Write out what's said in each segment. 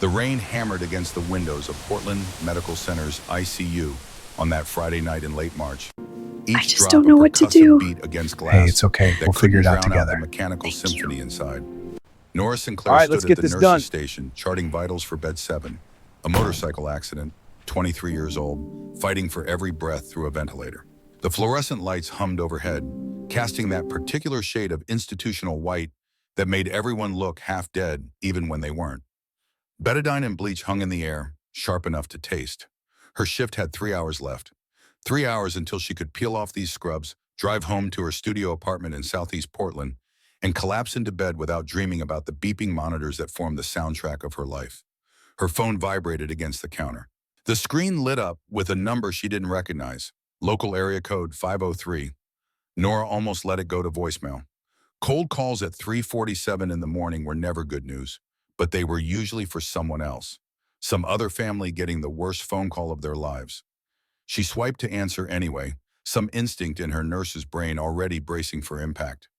The rain hammered against the windows of Portland Medical Center's ICU on that Friday night in late March. I Each just drop don't a know what to percussive do. beat against glass Hey, it's okay. that We'll figure couldn't it out drown out the together. mechanical Thank symphony you. inside. Nora All Sinclair right, let's stood at get the this nurse's done. station, charting vitals for bed 7. A motorcycle accident, 23 years old, fighting for every breath through a ventilator. The fluorescent lights hummed overhead, casting that particular shade of institutional white that made everyone look half dead even when they weren't. Betadine and bleach hung in the air, sharp enough to taste. Her shift had 3 hours left. 3 hours until she could peel off these scrubs, drive home to her studio apartment in southeast Portland, and collapse into bed without dreaming about the beeping monitors that formed the soundtrack of her life. Her phone vibrated against the counter. The screen lit up with a number she didn't recognize, local area code 503. Nora almost let it go to voicemail. Cold calls at 3:47 in the morning were never good news, but they were usually for someone else, some other family getting the worst phone call of their lives. She swiped to answer anyway, some instinct in her nurse's brain already bracing for impact.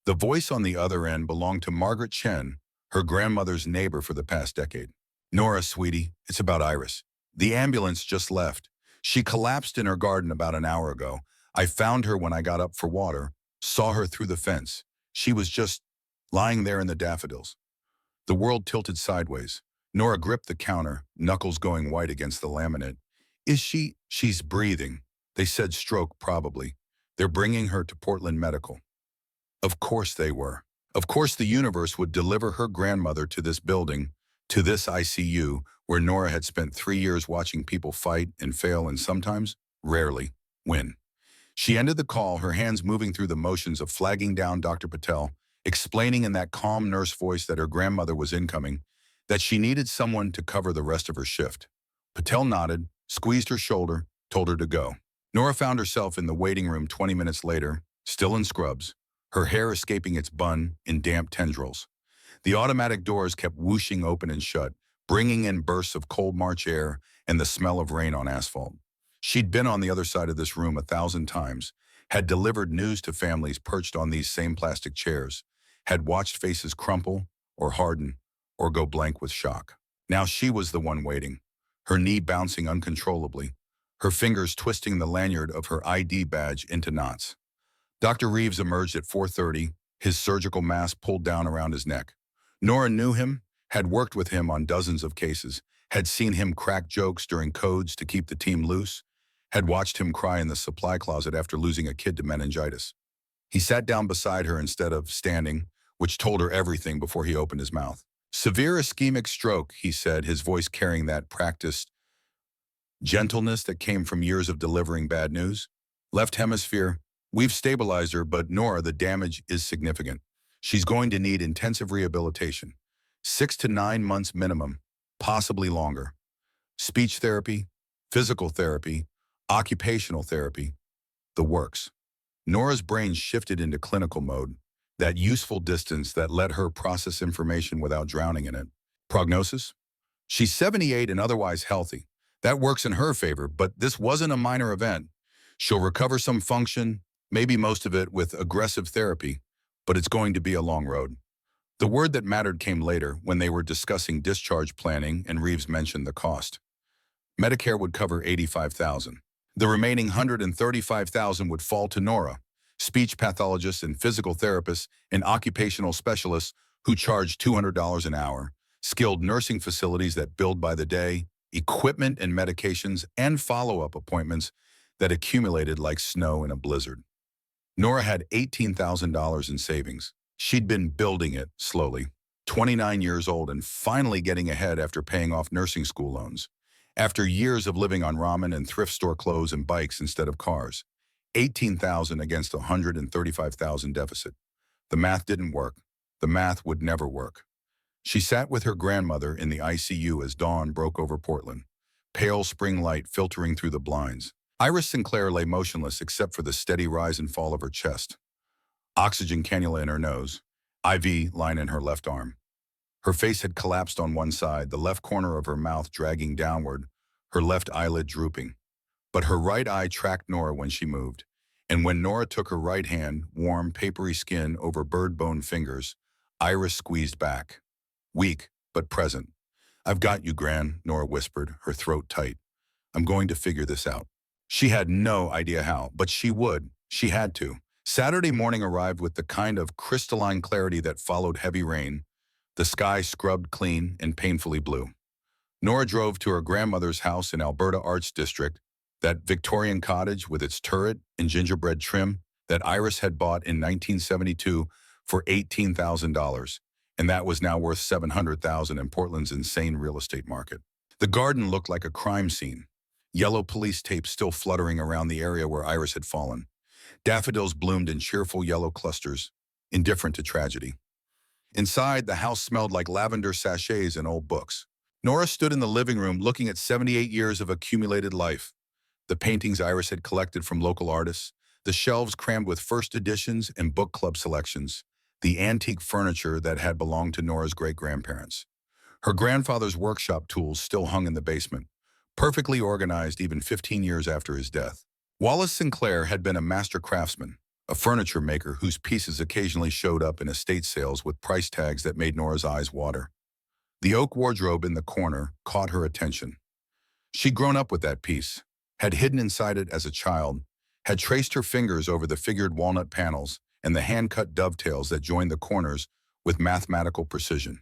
The voice on the other end belonged to Margaret Chen, her grandmother's neighbor for the past decade. "Nora, sweetie, it's about Iris. The ambulance just left. She collapsed in her garden about an hour ago. I found her when I got up for water, saw her through the fence. She was just lying there in the daffodils." The world tilted sideways. Nora gripped the counter, knuckles going white against the laminate. She's breathing. They said stroke, probably. They're bringing her to Portland Medical. Of course they were. Of course the universe would deliver her grandmother to this building, to this ICU, where Nora had spent 3 years watching people fight and fail and sometimes, rarely, win. She ended the call, her hands moving through the motions of flagging down Dr. Patel, explaining in that calm nurse voice that her grandmother was incoming, that she needed someone to cover the rest of her shift. Patel nodded, squeezed her shoulder, told her to go. Nora found herself in the waiting room 20 minutes later, still in scrubs, her hair escaping its bun in damp tendrils. The automatic doors kept whooshing open and shut, bringing in bursts of cold March air and the smell of rain on asphalt. She'd been on the other side of this room 1,000 times, had delivered news to families perched on these same plastic chairs, had watched faces crumple or harden or go blank with shock. Now she was the one waiting, her knee bouncing uncontrollably, her fingers twisting the lanyard of her ID badge into knots. Dr. Reeves emerged at 4:30, his surgical mask pulled down around his neck. Nora knew him, had worked with him on dozens of cases, had seen him crack jokes during codes to keep the team loose, had watched him cry in the supply closet after losing a kid to meningitis. He sat down beside her instead of standing, which told her everything before he opened his mouth. "Severe ischemic stroke," he said, his voice carrying that practiced gentleness that came from years of delivering bad news. "Left hemisphere. We've stabilized her, but Nora, the damage is significant. She's going to need intensive rehabilitation. 6 to 9 months minimum, possibly longer. Speech therapy, physical therapy, occupational therapy, the works." Nora's brain shifted into clinical mode, that useful distance that let her process information without drowning in it. Prognosis? She's 78 and otherwise healthy. That works in her favor, but this wasn't a minor event. She'll recover some function, maybe most of it with aggressive therapy, but it's going to be a long road. The word that mattered came later when they were discussing discharge planning and Reeves mentioned the cost. Medicare would cover $85,000. The remaining $135,000 would fall to Nora, speech pathologists and physical therapists and occupational specialists who charge $200 an hour, skilled nursing facilities that billed by the day, equipment and medications, and follow-up appointments that accumulated like snow in a blizzard. Nora had $18,000 in savings. She'd been building it slowly, 29 years old and finally getting ahead after paying off nursing school loans. After years of living on ramen and thrift store clothes and bikes instead of cars, 18,000 against a 135,000 deficit. The math didn't work. The math would never work. She sat with her grandmother in the ICU as dawn broke over Portland, pale spring light filtering through the blinds. Iris Sinclair lay motionless except for the steady rise and fall of her chest. Oxygen cannula in her nose, IV line in her left arm. Her face had collapsed on one side, the left corner of her mouth dragging downward, her left eyelid drooping. But her right eye tracked Nora when she moved, and when Nora took her right hand, warm, papery skin over bird bone fingers, Iris squeezed back. Weak, but present. "I've got you, Gran," Nora whispered, her throat tight. "I'm going to figure this out." She had no idea how, but she would. She had to. Saturday morning arrived with the kind of crystalline clarity that followed heavy rain, the sky scrubbed clean and painfully blue. Nora drove to her grandmother's house in Alberta Arts District, that Victorian cottage with its turret and gingerbread trim that Iris had bought in 1972 for $18,000, and that was now worth $700,000 in Portland's insane real estate market. The garden looked like a crime scene, yellow police tape still fluttering around the area where Iris had fallen. Daffodils bloomed in cheerful yellow clusters, indifferent to tragedy. Inside, the house smelled like lavender sachets and old books. Nora stood in the living room looking at 78 years of accumulated life. The paintings Iris had collected from local artists, the shelves crammed with first editions and book club selections, the antique furniture that had belonged to Nora's great-grandparents. Her grandfather's workshop tools still hung in the basement, perfectly organized even 15 years after his death. Wallace Sinclair had been a master craftsman, a furniture maker whose pieces occasionally showed up in estate sales with price tags that made Nora's eyes water. The oak wardrobe in the corner caught her attention. She'd grown up with that piece, had hidden inside it as a child, had traced her fingers over the figured walnut panels and the hand-cut dovetails that joined the corners with mathematical precision.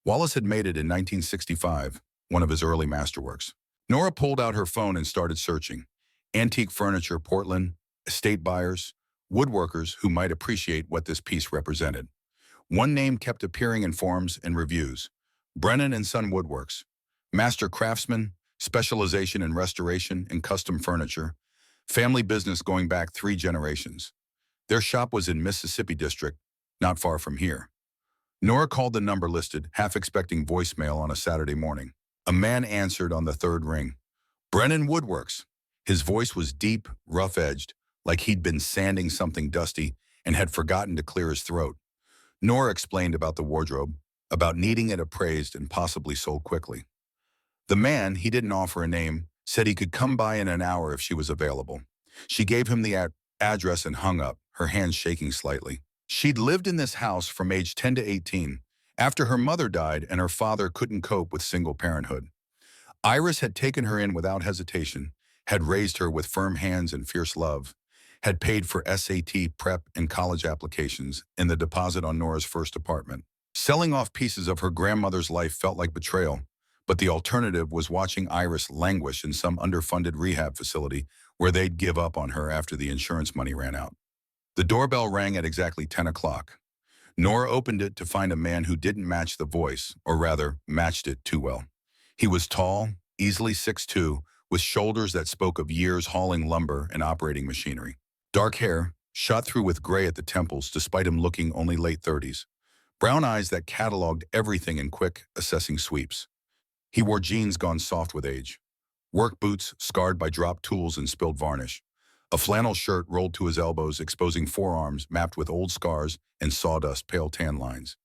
Wallace had made it in 1965, one of his early masterworks. Nora pulled out her phone and started searching. Antique furniture, Portland, estate buyers, woodworkers who might appreciate what this piece represented. One name kept appearing in forums and reviews: Brennan and Son Woodworks, master craftsman, specialization in restoration and custom furniture, family business going back 3 generations. Their shop was in Mississippi District, not far from here. Nora called the number listed, half expecting voicemail on a Saturday morning. A man answered on the 3rd ring. "Brennan Woodworks." His voice was deep, rough-edged, like he'd been sanding something dusty and had forgotten to clear his throat. Nora explained about the wardrobe, about needing it appraised and possibly sold quickly. The man, he didn't offer a name, said he could come by in an hour if she was available. She gave him the address and hung up, her hands shaking slightly. She'd lived in this house from age 10 to 18, after her mother died and her father couldn't cope with single parenthood. Iris had taken her in without hesitation, had raised her with firm hands and fierce love, had paid for SAT prep and college applications and the deposit on Nora's first apartment. Selling off pieces of her grandmother's life felt like betrayal, but the alternative was watching Iris languish in some underfunded rehab facility where they'd give up on her after the insurance money ran out. The doorbell rang at exactly 10 o'clock. Nora opened it to find a man who didn't match the voice, or rather, matched it too well. He was tall, easily 6'2", with shoulders that spoke of years hauling lumber and operating machinery. Dark hair, shot through with gray at the temples despite him looking only late 30s. Brown eyes that cataloged everything in quick, assessing sweeps. He wore jeans gone soft with age, work boots scarred by dropped tools and spilled varnish, a flannel shirt rolled to his elbows exposing forearms mapped with old scars and sawdust pale tan lines.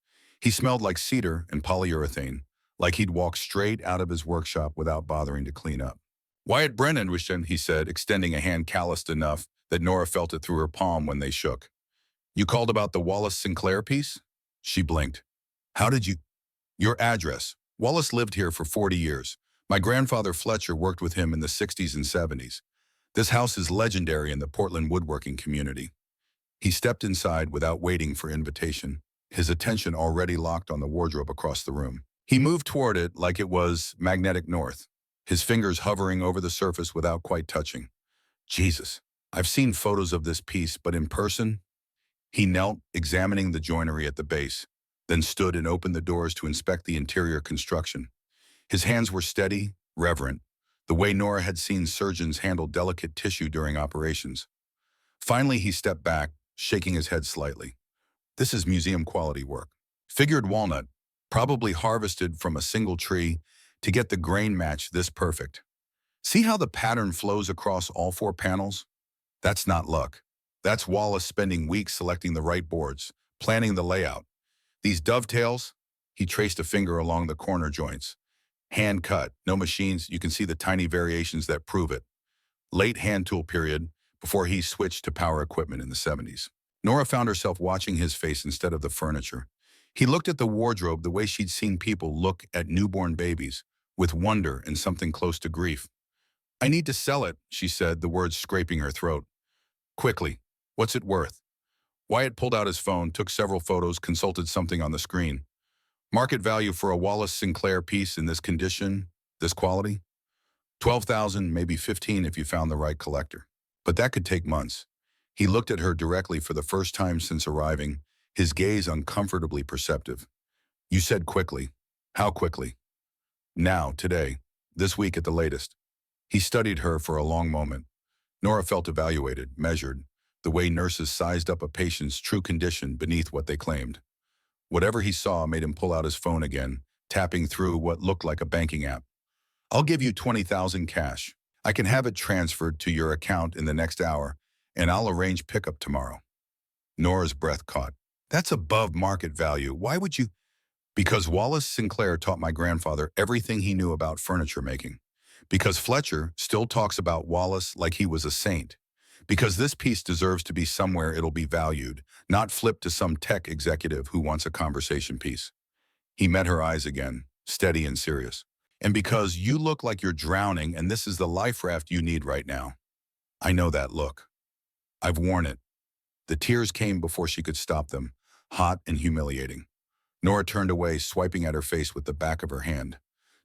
He smelled like cedar and polyurethane, like he'd walked straight out of his workshop without bothering to clean up. "Wyatt Brennan, he said, extending a hand calloused enough that Nora felt it through her palm when they shook. "You called about the Wallace Sinclair piece?" She blinked. "How did you—" "Your address. Wallace lived here for 40 years. My grandfather Fletcher worked with him in the 60s and 70s. This house is legendary in the Portland woodworking community." He stepped inside without waiting for invitation, his attention already locked on the wardrobe across the room. He moved toward it like it was magnetic north, his fingers hovering over the surface without quite touching. "Jesus, I've seen photos of this piece, but in person?" He knelt, examining the joinery at the base, then stood and opened the doors to inspect the interior construction. His hands were steady, reverent, the way Nora had seen surgeons handle delicate tissue during operations. Finally, he stepped back, shaking his head slightly. "This is museum-quality work. Figured walnut, probably harvested from a single tree to get the grain match this perfect. See how the pattern flows across all 4 panels? That's not luck. That's Wallace spending weeks selecting the right boards, planning the layout. These dovetails," he traced a finger along the corner joints. "Hand cut, no machines, you can see the tiny variations that prove it. Late hand tool period, before he switched to power equipment in the 70s. Nora found herself watching his face instead of the furniture. He looked at the wardrobe the way she'd seen people look at newborn babies, with wonder and something close to grief. I need to sell it, she said, the words scraping her throat. Quickly. What's it worth? Wyatt pulled out his phone, took several photos, consulted something on the screen. Market value for a Wallace Sinclair piece in this condition, this quality? 12,000, maybe 15 if you found the right collector. But that could take months. He looked at her directly for the first time since arriving, his gaze uncomfortably perceptive. You said quickly. How quickly? Now, today, this week at the latest. He studied her for a long moment. Nora felt evaluated, measured, the way nurses sized up a patient's true condition beneath what they claimed. Whatever he saw made him pull out his phone again, tapping through what looked like a banking app. I'll give you 20,000 cash. I can have it transferred to your account in the next hour, and I'll arrange pickup tomorrow. Nora's breath caught. That's above market value. Why would you? Because Wallace Sinclair taught my grandfather everything he knew about furniture making. Because Fletcher still talks about Wallace like he was a saint. Because this piece deserves to be somewhere it'll be valued, not flipped to some tech executive who wants a conversation piece. He met her eyes again, steady and serious. And because you look like you're drowning and this is the life raft you need right now. I know that look. I've worn it. The tears came before she could stop them, hot and humiliating. Nora turned away, swiping at her face with the back of her hand.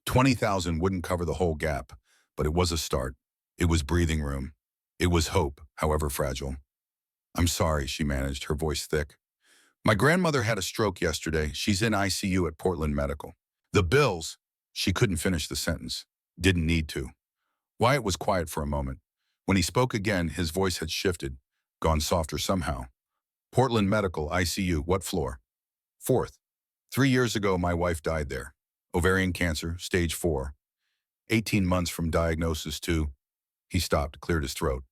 20,000 wouldn't cover the whole gap, but it was a start. It was breathing room. It was hope, however fragile. I'm sorry, she managed, her voice thick. My grandmother had a stroke yesterday. She's in ICU at Portland Medical. The bills, she couldn't finish the sentence. Didn't need to. Wyatt was quiet for a moment. When he spoke again, his voice had shifted, gone softer somehow. Portland Medical, ICU, what floor? Fourth. 3 years ago, my wife died there. Ovarian cancer, stage 4. 18 months from diagnosis to... He stopped, cleared his throat.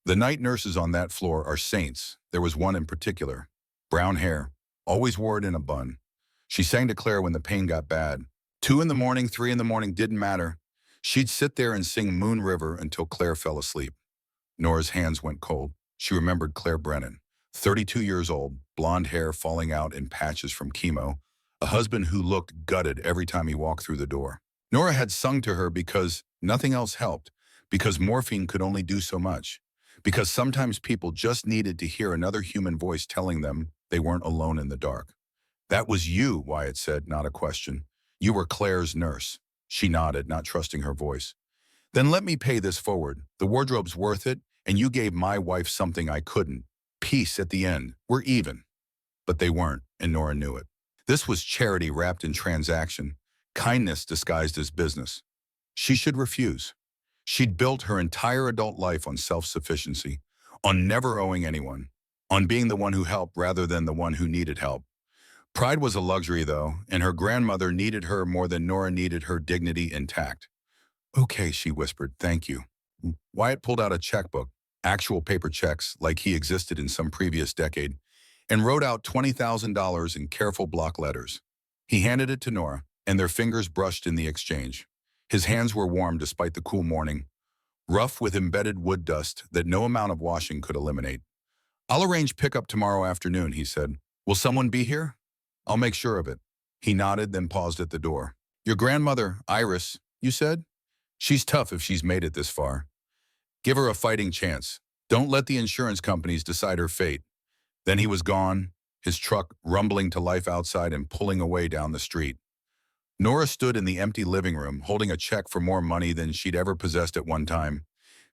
The night nurses on that floor are saints. There was one in particular. Brown hair. Always wore it in a bun. She sang to Claire when the pain got bad. 2 in the morning, 3 in the morning, didn't matter. She'd sit there and sing Moon River until Claire fell asleep. Nora's hands went cold. She remembered Claire Brennan, 32 years old, blonde hair falling out in patches from chemo, a husband who looked gutted every time he walked through the door. Nora had sung to her because nothing else helped, because morphine could only do so much, because sometimes people just needed to hear another human voice telling them they weren't alone in the dark. That was you, Wyatt said, not a question. You were Claire's nurse. She nodded, not trusting her voice. Then let me pay this forward. The wardrobe's worth it, and you gave my wife something I couldn't. Peace at the end. We're even. But they weren't, and Nora knew it. This was charity wrapped in transaction, kindness disguised as business. She should refuse. She'd built her entire adult life on self-sufficiency, on never owing anyone, on being the one who helped rather than the one who needed help. Pride was a luxury, though, and her grandmother needed her more than Nora needed her dignity intact. Okay, she whispered, thank you. Wyatt pulled out a checkbook, actual paper checks like he existed in some previous decade, and wrote out $20,000 in careful block letters. He handed it to Nora, and their fingers brushed in the exchange. His hands were warm despite the cool morning, rough with embedded wood dust that no amount of washing could eliminate. I'll arrange pickup tomorrow afternoon, he said. Will someone be here? I'll make sure of it. He nodded, then paused at the door. Your grandmother, Iris, you said? She's tough if she's made it this far. Give her a fighting chance. Don't let the insurance companies decide her fate. Then he was gone, his truck rumbling to life outside and pulling away down the street. Nora stood in the empty living room, holding a check for more money than she'd ever possessed at one time,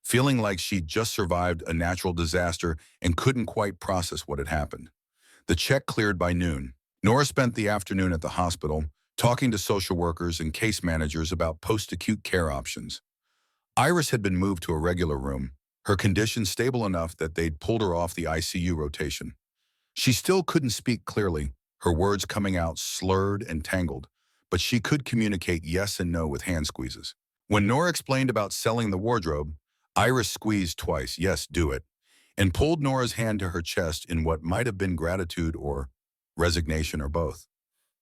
feeling like she'd just survived a natural disaster and couldn't quite process what had happened. The check cleared by noon. Nora spent the afternoon at the hospital, talking to social workers and case managers about post-acute care options. Iris had been moved to a regular room, her condition stable enough that they'd pulled her off the ICU rotation. She still couldn't speak clearly, her words coming out slurred and tangled, but she could communicate yes and no with hand squeezes. When Nora explained about selling the wardrobe, Iris squeezed twice, yes, do it, and pulled Nora's hand to her chest in what might have been gratitude or resignation or both.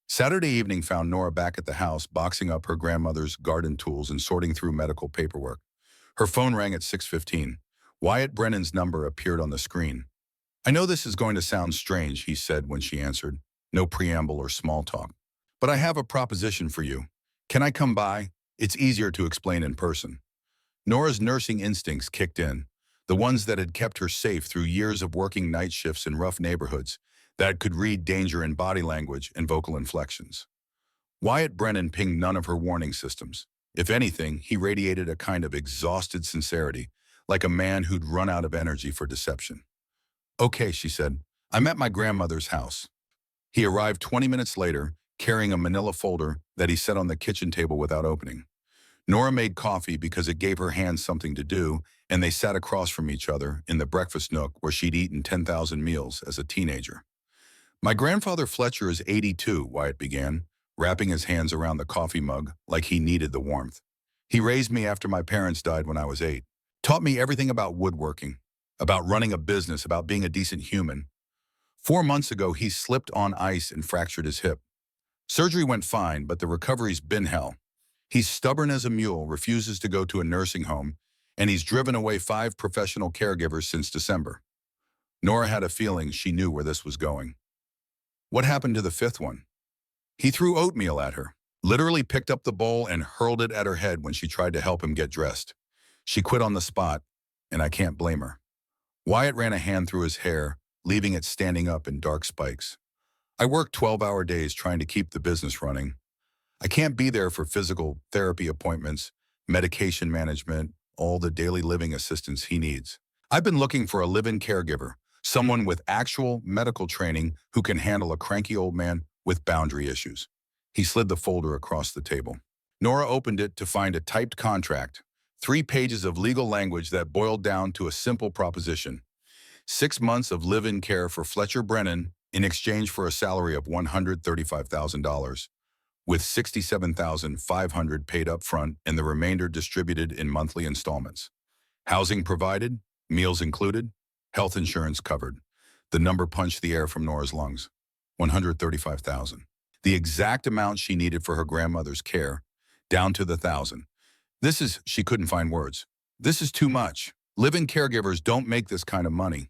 Saturday evening found Nora back at the house, boxing up her grandmother's garden tools and sorting through medical paperwork. Her phone rang at 6:15. Wyatt Brennan's number appeared on the screen. I know this is going to sound strange, he said when she answered. No preamble or small talk. But I have a proposition for you. Can I come by? It's easier to explain in person. Nora's nursing instincts kicked in, the ones that had kept her safe through years of working night shifts in rough neighborhoods, that could read danger in body language and vocal inflections. Wyatt Brennan pinged none of her warning systems. If anything, he radiated a kind of exhausted sincerity, like a man who'd run out of energy for deception. Okay, she said. I'm at my grandmother's house. He arrived 20 minutes later, carrying a manila folder that he set on the kitchen table without opening. Nora made coffee because it gave her hands something to do, and they sat across from each other in the breakfast nook where she'd eaten 10,000 meals as a teenager. My grandfather Fletcher is 82, Wyatt began, wrapping his hands around the coffee mug like he needed the warmth. He raised me after my parents died when I was 8. Taught me everything about woodworking, about running a business, about being a decent human. 4 months ago, he slipped on ice and fractured his hip. Surgery went fine, but the recovery's been hell. He's stubborn as a mule, refuses to go to a nursing home, and he's driven away 5 professional caregivers since December. Nora had a feeling she knew where this was going. What happened to the 5th one? He threw oatmeal at her, literally picked up the bowl and hurled it at her head when she tried to help him get dressed. She quit on the spot, and I can't blame her. Wyatt ran a hand through his hair, leaving it standing up in dark spikes. I work 12-hour days trying to keep the business running. I can't be there for physical therapy appointments, medication management, all the daily living assistance he needs. I've been looking for a live-in caregiver, someone with actual medical training who can handle a cranky old man with boundary issues. He slid the folder across the table. Nora opened it to find a typed contract, 3 pages of legal language that boiled down to a simple proposition. 6 months of live-in care for Fletcher Brennan in exchange for a salary of $135,000, with $67,500 paid up front and the remainder distributed in monthly installments. Housing provided, meals included, health insurance covered. The number punched the air from Nora's lungs. $135,000. The exact amount she needed for her grandmother's care, down to the thousand. She couldn't find words. This is too much. Live-in caregivers don't make this kind of money.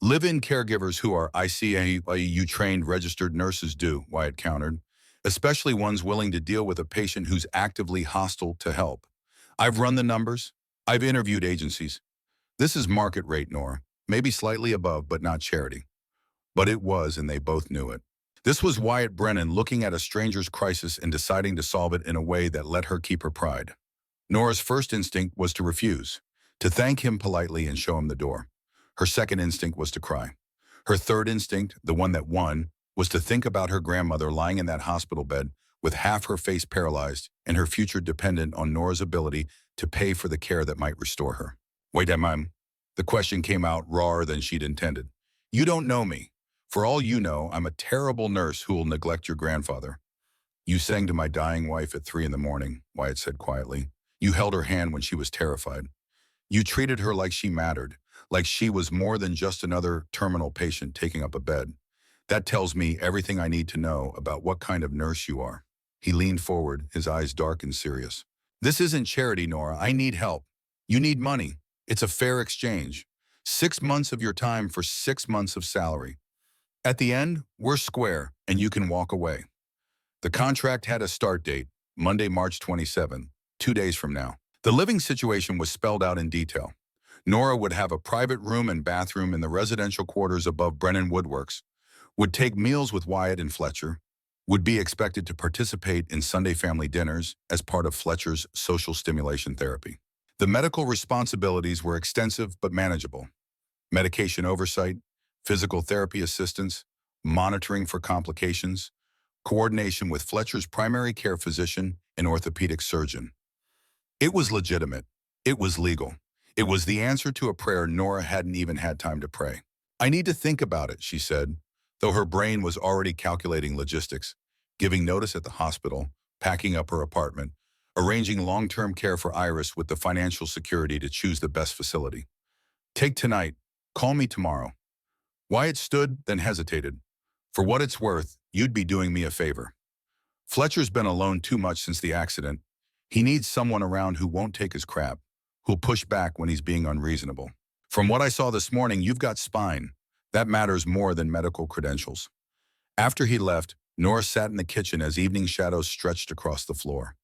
Live-in caregivers who are ICU trained registered nurses do, Wyatt countered, especially ones willing to deal with a patient who's actively hostile to help. I've run the numbers. I've interviewed agencies. This is market rate, Nora. Maybe slightly above, but not charity. But it was, and they both knew it. This was Wyatt Brennan looking at a stranger's crisis and deciding to solve it in a way that let her keep her pride. Nora's first instinct was to refuse, to thank him politely and show him the door. Her second instinct was to cry. Her third instinct, the one that won, was to think about her grandmother lying in that hospital bed with half her face paralyzed and her future dependent on Nora's ability to pay for the care that might restore her. Wait, Mom. The question came out rawer than she'd intended. You don't know me. For all you know, I'm a terrible nurse who will neglect your grandfather. You sang to my dying wife at 3 a.m, Wyatt said quietly. You held her hand when she was terrified. You treated her like she mattered, like she was more than just another terminal patient taking up a bed. That tells me everything I need to know about what kind of nurse you are. He leaned forward, his eyes dark and serious. This isn't charity, Nora. I need help. You need money. It's a fair exchange. 6 months of your time for 6 months of salary. At the end, we're square, and you can walk away. The contract had a start date, Monday, March 27th, 2 days from now. The living situation was spelled out in detail. Nora would have a private room and bathroom in the residential quarters above Brennan Woodworks, would take meals with Wyatt and Fletcher, would be expected to participate in Sunday family dinners as part of Fletcher's social stimulation therapy. The medical responsibilities were extensive but manageable. Medication oversight, physical therapy assistance, monitoring for complications, coordination with Fletcher's primary care physician and orthopedic surgeon. It was legitimate. It was legal. It was the answer to a prayer Nora hadn't even had time to pray. I need to think about it, she said, though her brain was already calculating logistics, giving notice at the hospital, packing up her apartment, arranging long-term care for Iris with the financial security to choose the best facility. Take tonight. Call me tomorrow. Wyatt stood, then hesitated. For what it's worth, you'd be doing me a favor. Fletcher's been alone too much since the accident. He needs someone around who won't take his crap, who'll push back when he's being unreasonable. From what I saw this morning, you've got spine. That matters more than medical credentials. After he left, Nora sat in the kitchen as evening shadows stretched across the floor.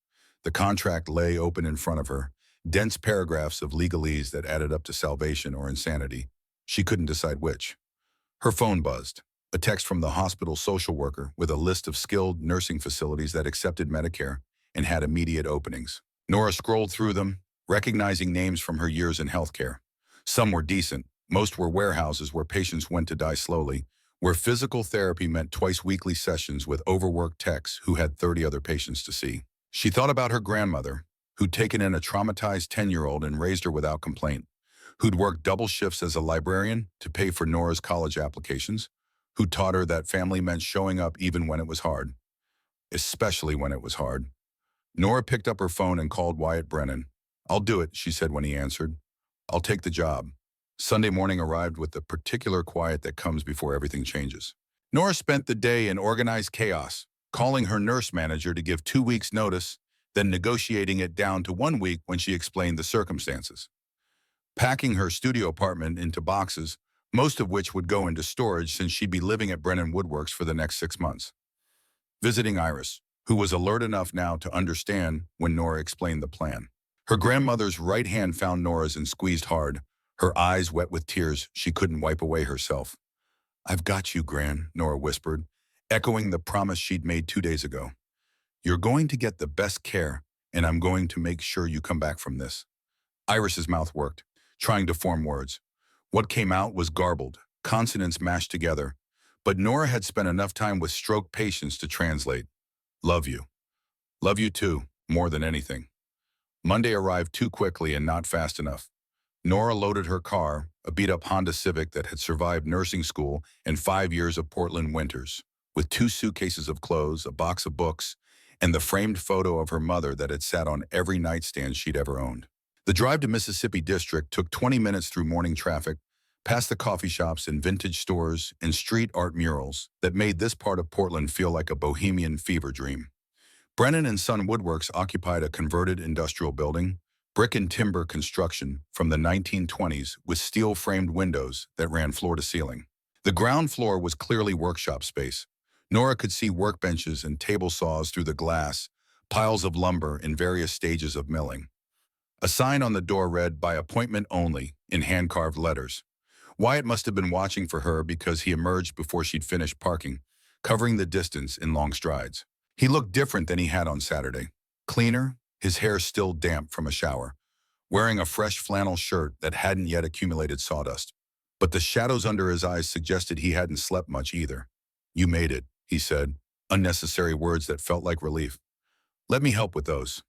The contract lay open in front of her, dense paragraphs of legalese that added up to salvation or insanity. She couldn't decide which. Her phone buzzed. A text from the hospital social worker with a list of skilled nursing facilities that accepted Medicare and had immediate openings. Nora scrolled through them, recognizing names from her years in healthcare. Some were decent. Most were warehouses where patients went to die slowly, where physical therapy meant twice-weekly sessions with overworked techs who had 30 other patients to see. She thought about her grandmother, who'd taken in a traumatized 10-year-old and raised her without complaint, who'd worked double shifts as a librarian to pay for Nora's college applications, who taught her that family meant showing up even when it was hard, especially when it was hard. Nora picked up her phone and called Wyatt Brennan. "I'll do it," she said when he answered. "I'll take the job." Sunday morning arrived with the particular quiet that comes before everything changes. Nora spent the day in organized chaos, calling her nurse manager to give 2 weeks' notice, then negotiating it down to 1 week when she explained the circumstances. Packing her studio apartment into boxes, most of which would go into storage since she'd be living at Brennan Woodworks for the next 6 months. Visiting Iris, who was alert enough now to understand when Nora explained the plan. Her grandmother's right hand found Nora's and squeezed hard, her eyes wet with tears she couldn't wipe away herself. "I've got you, Gran," Nora whispered, echoing the promise she'd made 2 days ago. "You're going to get the best care, and I'm going to make sure you come back from this." Iris's mouth worked, trying to form words. What came out was garbled, consonants mashed together, but Nora had spent enough time with stroke patients to translate. "Love you. Love you too, more than anything." Monday arrived too quickly and not fast enough. Nora loaded her car, a beat-up Honda Civic that had survived nursing school and 5 years of Portland winters, with 2 suitcases of clothes, a box of books, and the framed photo of her mother that had sat on every nightstand she'd ever owned. The drive to Mississippi District took 20 minutes through morning traffic, past the coffee shops and vintage stores and street art murals that made this part of Portland feel like a bohemian fever dream. Brennan and Son Woodworks occupied a converted industrial building, brick and timber construction from the 1920s with steel-framed windows that ran floor to ceiling. The ground floor was clearly workshop space. Nora could see workbenches and table saws through the glass, piles of lumber in various stages of milling. A sign on the door read, "By appointment only," in hand-carved letters. Wyatt must have been watching for her because he emerged before she'd finished parking, covering the distance in long strides. He looked different than he had on Saturday. Cleaner, his hair still damp from a shower, wearing a fresh flannel shirt that hadn't yet accumulated sawdust. But the shadows under his eyes suggested he hadn't slept much either. "You made it," he said, unnecessary words that felt like relief. "Let me help with those."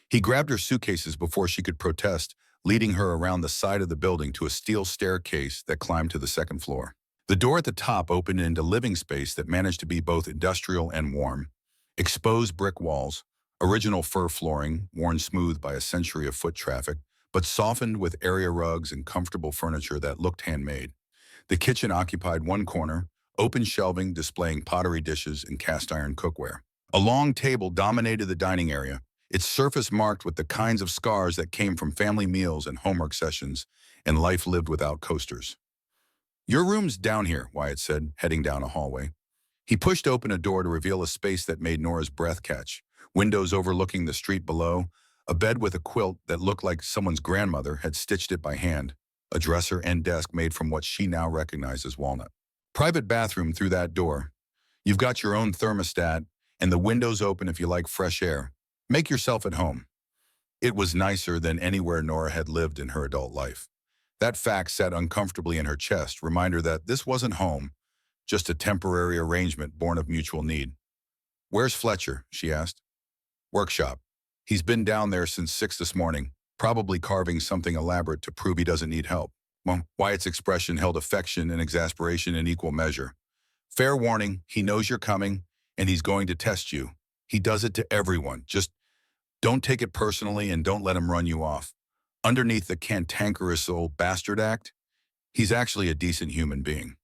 He grabbed her suitcases before she could protest, leading her around the side of the building to a steel staircase that climbed to the second floor. The door at the top opened into living space that managed to be both industrial and warm. Exposed brick walls, original fir flooring, worn smooth by a century of foot traffic, but softened with area rugs and comfortable furniture that looked handmade. The kitchen occupied one corner, open shelving displaying pottery dishes and cast-iron cookware. A long table dominated the dining area, its surface marked with the kinds of scars that came from family meals and homework sessions and life lived without coasters. "Your room's down here," Wyatt said, heading down a hallway. He pushed open a door to reveal a space that made Nora's breath catch, windows overlooking the street below, a bed with a quilt that looked like someone's grandmother had stitched it by hand, a dresser and desk made from what she now recognized as walnut. Private bathroom through that door. You've got your own thermostat, and the window's open if you like fresh air. Make yourself at home. It was nicer than anywhere Nora had lived in her adult life. That fact sat uncomfortably in her chest, reminder that this wasn't home, just a temporary arrangement born of mutual need. "Where's Fletcher?" she asked. "Workshop. He's been down there since 6 this morning, probably carving something elaborate to prove he doesn't need help." Wyatt's expression held affection and exasperation in equal measure. "Fair warning, he knows you're coming, and he's going to test you. He does it to everyone. Just don't take it personally and don't let him run you off. Underneath the cantankerous old bastard act, he's actually a decent human being."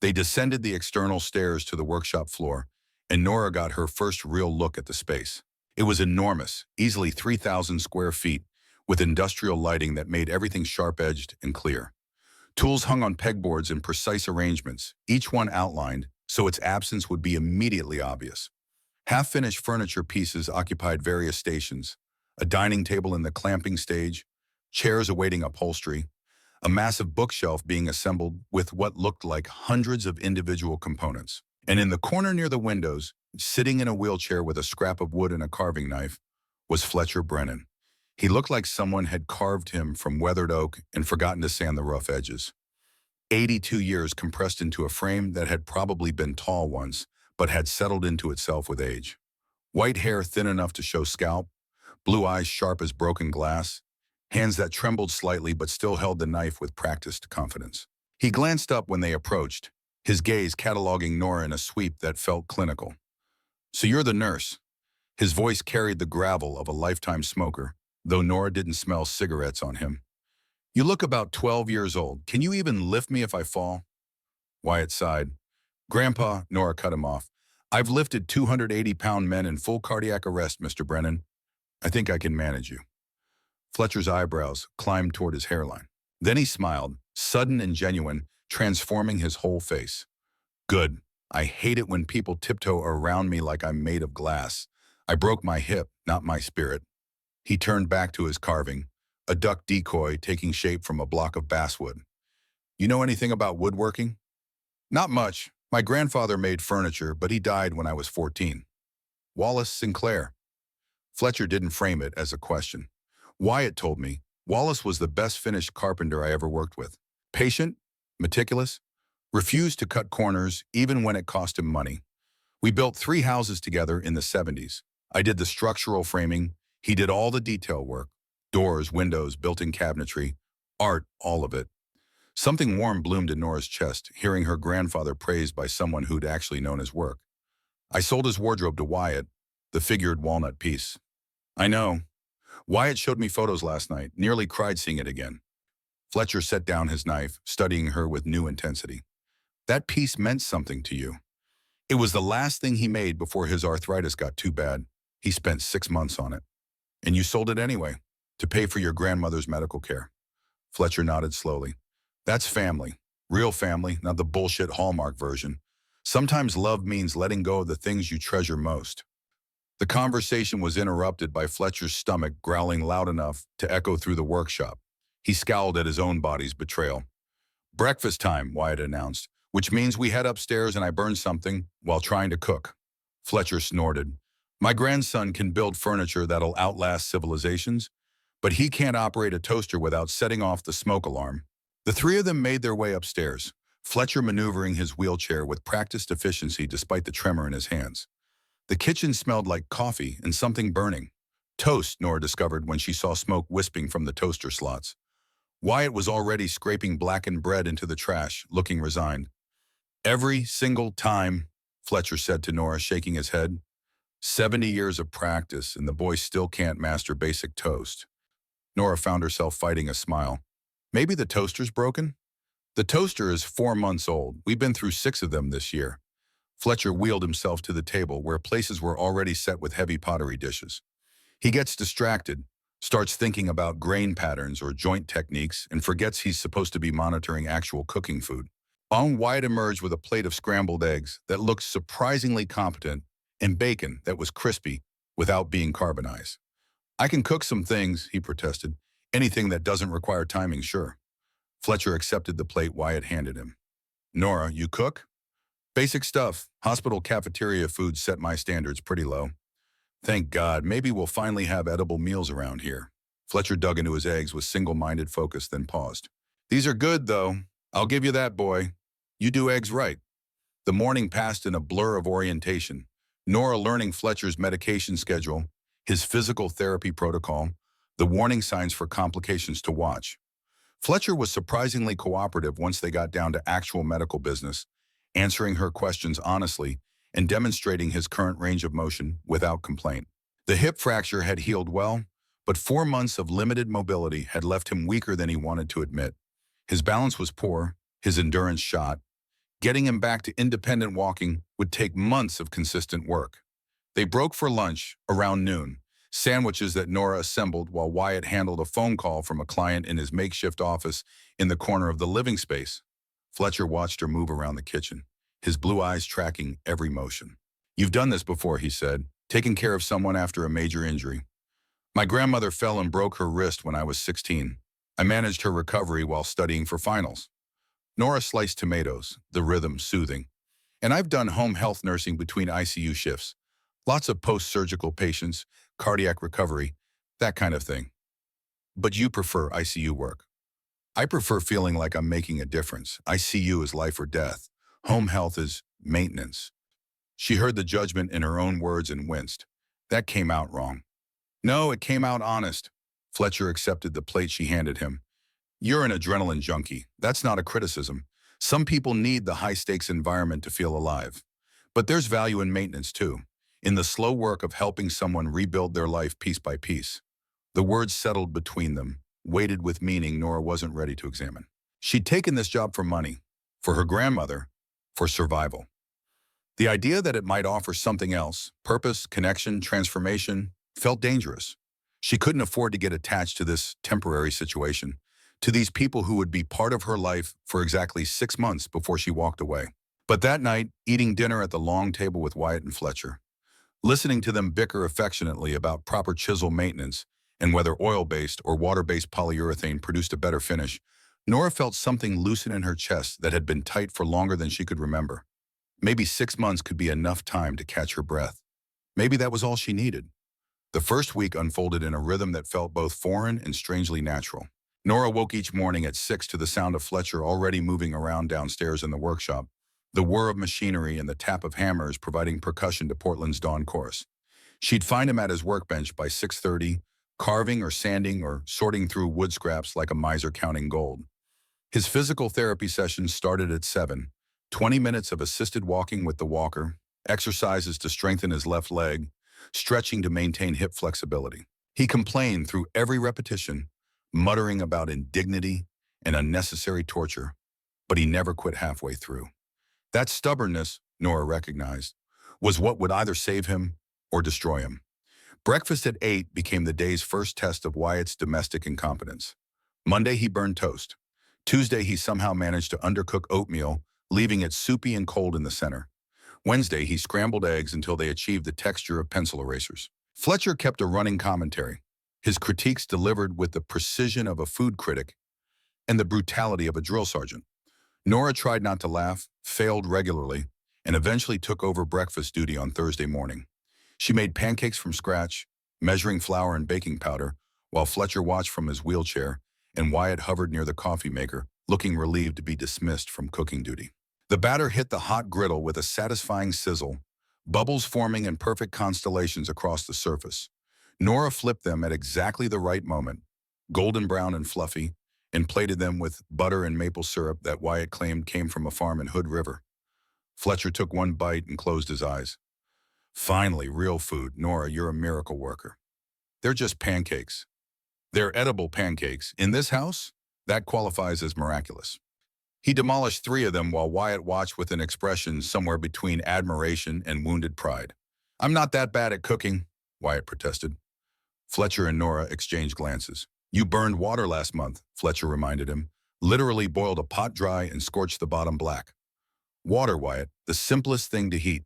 They descended the external stairs to the workshop floor, and Nora got her first real look at the space. It was enormous, easily 3,000 square feet, with industrial lighting that made everything sharp-edged and clear. Tools hung on pegboards in precise arrangements, each one outlined, so its absence would be immediately obvious. Half-finished furniture pieces occupied various stations, a dining table in the clamping stage, chairs awaiting upholstery, a massive bookshelf being assembled with what looked like hundreds of individual components. And in the corner near the windows, sitting in a wheelchair with a scrap of wood and a carving knife, was Fletcher Brennan. He looked like someone had carved him from weathered oak and forgotten to sand the rough edges. 82 years compressed into a frame that had probably been tall once, but had settled into itself with age. White hair thin enough to show scalp, blue eyes sharp as broken glass, hands that trembled slightly but still held the knife with practiced confidence. He glanced up when they approached, his gaze cataloging Nora in a sweep that felt clinical. "So you're the nurse." His voice carried the gravel of a lifetime smoker, though Nora didn't smell cigarettes on him. "You look about 12 years old. Can you even lift me if I fall?" Wyatt sighed. "Grandpa," Nora cut him off, "I've lifted 280-pound men in full cardiac arrest, Mr. Brennan. I think I can manage you." Fletcher's eyebrows climbed toward his hairline. Then he smiled, sudden and genuine, transforming his whole face. "Good. I hate it when people tiptoe around me like I'm made of glass. I broke my hip, not my spirit." He turned back to his carving, a duck decoy taking shape from a block of basswood. "You know anything about woodworking?" "Not much. My grandfather made furniture, but he died when I was 14. "Wallace Sinclair." Fletcher didn't frame it as a question. "Wyatt told me Wallace was the best finished carpenter I ever worked with. Patient, meticulous, refused to cut corners even when it cost him money. We built 3 houses together in the 70s. I did the structural framing. He did all the detail work. Doors, windows, built-in cabinetry, art, all of it." Something warm bloomed in Nora's chest, hearing her grandfather praised by someone who'd actually known his work. "I sold his wardrobe to Wyatt, the figured walnut piece." "I know. Wyatt showed me photos last night, nearly cried seeing it again." Fletcher set down his knife, studying her with new intensity. "That piece meant something to you. It was the last thing he made before his arthritis got too bad. He spent 6 months on it. And you sold it anyway, to pay for your grandmother's medical care." Fletcher nodded slowly. "That's family. Real family, not the bullshit Hallmark version. Sometimes love means letting go of the things you treasure most." The conversation was interrupted by Fletcher's stomach growling loud enough to echo through the workshop. He scowled at his own body's betrayal. "Breakfast time," Wyatt announced, "which means we head upstairs and I burn something while trying to cook." Fletcher snorted. "My grandson can build furniture that'll outlast civilizations, but he can't operate a toaster without setting off the smoke alarm." The 3 of them made their way upstairs, Fletcher maneuvering his wheelchair with practiced efficiency despite the tremor in his hands. The kitchen smelled like coffee and something burning. Toast, Nora discovered when she saw smoke wisping from the toaster slots. Wyatt was already scraping blackened bread into the trash, looking resigned. "Every single time," Fletcher said to Nora, shaking his head. 70 years of practice, and the boy still can't master basic toast. Nora found herself fighting a smile. "Maybe the toaster's broken?" "The toaster is 4 months old. We've been through 6 of them this year." Fletcher wheeled himself to the table where places were already set with heavy pottery dishes. He gets distracted, starts thinking about grain patterns or joint techniques, and forgets he's supposed to be monitoring actual cooking food. Wyatt emerged with a plate of scrambled eggs that looked surprisingly competent and bacon that was crispy without being carbonized. "I can cook some things," he protested. "Anything that doesn't require timing, sure." Fletcher accepted the plate Wyatt handed him. "Nora, you cook?" "Basic stuff. Hospital cafeteria food set my standards pretty low." "Thank God. Maybe we'll finally have edible meals around here." Fletcher dug into his eggs with single-minded focus, then paused. "These are good, though. I'll give you that, boy. You do eggs right." The morning passed in a blur of orientation. Nora learning Fletcher's medication schedule, his physical therapy protocol, the warning signs for complications to watch. Fletcher was surprisingly cooperative once they got down to actual medical business, answering her questions honestly and demonstrating his current range of motion without complaint. The hip fracture had healed well, but 4 months of limited mobility had left him weaker than he wanted to admit. His balance was poor, his endurance shot. Getting him back to independent walking would take months of consistent work. They broke for lunch around noon, sandwiches that Nora assembled while Wyatt handled a phone call from a client in his makeshift office in the corner of the living space. Fletcher watched her move around the kitchen, his blue eyes tracking every motion. "You've done this before," he said, "taking care of someone after a major injury." "My grandmother fell and broke her wrist when I was 16. I managed her recovery while studying for finals." Nora sliced tomatoes, the rhythm soothing. "And I've done home health nursing between ICU shifts. Lots of post-surgical patients, cardiac recovery, that kind of thing." "But you prefer ICU work." "I prefer feeling like I'm making a difference. ICU is life or death. Home health is maintenance." She heard the judgment in her own words and winced. That came out wrong. "No, it came out honest." Fletcher accepted the plate she handed him. "You're an adrenaline junkie. That's not a criticism. Some people need the high-stakes environment to feel alive. But there's value in maintenance too, in the slow work of helping someone rebuild their life piece by piece." The words settled between them, weighted with meaning Nora wasn't ready to examine. She'd taken this job for money, for her grandmother, for survival. The idea that it might offer something else, purpose, connection, transformation, felt dangerous. She couldn't afford to get attached to this temporary situation, to these people who would be part of her life for exactly 6 months before she walked away. But that night, eating dinner at the long table with Wyatt and Fletcher, listening to them bicker affectionately about proper chisel maintenance and whether oil-based or water-based polyurethane produced a better finish, Nora felt something loosen in her chest that had been tight for longer than she could remember. Maybe 6 months could be enough time to catch her breath. Maybe that was all she needed. The first week unfolded in a rhythm that felt both foreign and strangely natural. Nora woke each morning at 6 to the sound of Fletcher already moving around downstairs in the workshop, the whir of machinery and the tap of hammers providing percussion to Portland's dawn chorus. She'd find him at his workbench by 6:30, carving or sanding or sorting through wood scraps like a miser counting gold. His physical therapy sessions started at 7, 20 minutes of assisted walking with the walker, exercises to strengthen his left leg, stretching to maintain hip flexibility. He complained through every repetition, muttering about indignity and unnecessary torture, but he never quit halfway through. That stubbornness, Nora recognized, was what would either save him or destroy him. Breakfast at 8 became the day's first test of Wyatt's domestic incompetence. Monday, he burned toast. Tuesday, he somehow managed to undercook oatmeal, leaving it soupy and cold in the center. Wednesday, he scrambled eggs until they achieved the texture of pencil erasers. Fletcher kept a running commentary, his critiques delivered with the precision of a food critic and the brutality of a drill sergeant. Nora tried not to laugh, failed regularly, and eventually took over breakfast duty on Thursday morning. She made pancakes from scratch, measuring flour and baking powder, while Fletcher watched from his wheelchair and Wyatt hovered near the coffee maker, looking relieved to be dismissed from cooking duty. The batter hit the hot griddle with a satisfying sizzle, bubbles forming in perfect constellations across the surface. Nora flipped them at exactly the right moment, golden brown and fluffy, and plated them with butter and maple syrup that Wyatt claimed came from a farm in Hood River. Fletcher took one bite and closed his eyes. "Finally, real food. Nora, you're a miracle worker." "They're just pancakes." "They're edible pancakes. In this house, that qualifies as miraculous." He demolished 3 of them while Wyatt watched with an expression somewhere between admiration and wounded pride. "I'm not that bad at cooking," Wyatt protested. Fletcher and Nora exchanged glances. "You burned water last month," Fletcher reminded him. "Literally boiled a pot dry and scorched the bottom black." "Water, Wyatt, the simplest thing to heat."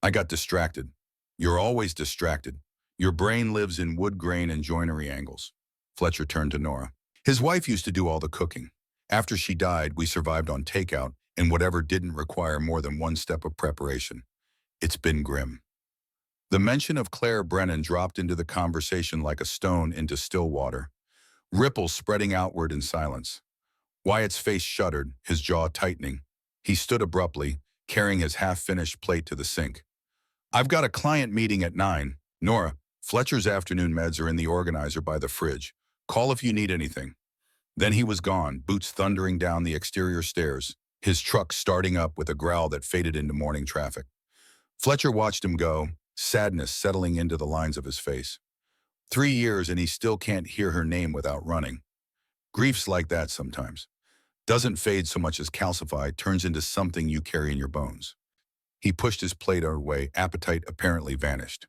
"I got distracted." "You're always distracted. Your brain lives in wood grain and joinery angles." Fletcher turned to Nora. "His wife used to do all the cooking. After she died, we survived on takeout and whatever didn't require more than one step of preparation. It's been grim." The mention of Claire Brennan dropped into the conversation like a stone into still water, ripples spreading outward in silence. Wyatt's face shuddered, his jaw tightening. He stood abruptly, carrying his half-finished plate to the sink. "I've got a client meeting at 9. Nora, Fletcher's afternoon meds are in the organizer by the fridge. Call if you need anything." Then he was gone, boots thundering down the exterior stairs, his truck starting up with a growl that faded into morning traffic. Fletcher watched him go, sadness settling into the lines of his face. 3 years and he still can't hear her name without running. Grief's like that sometimes. Doesn't fade so much as calcify, turns into something you carry in your bones. He pushed his plate away, appetite apparently vanished.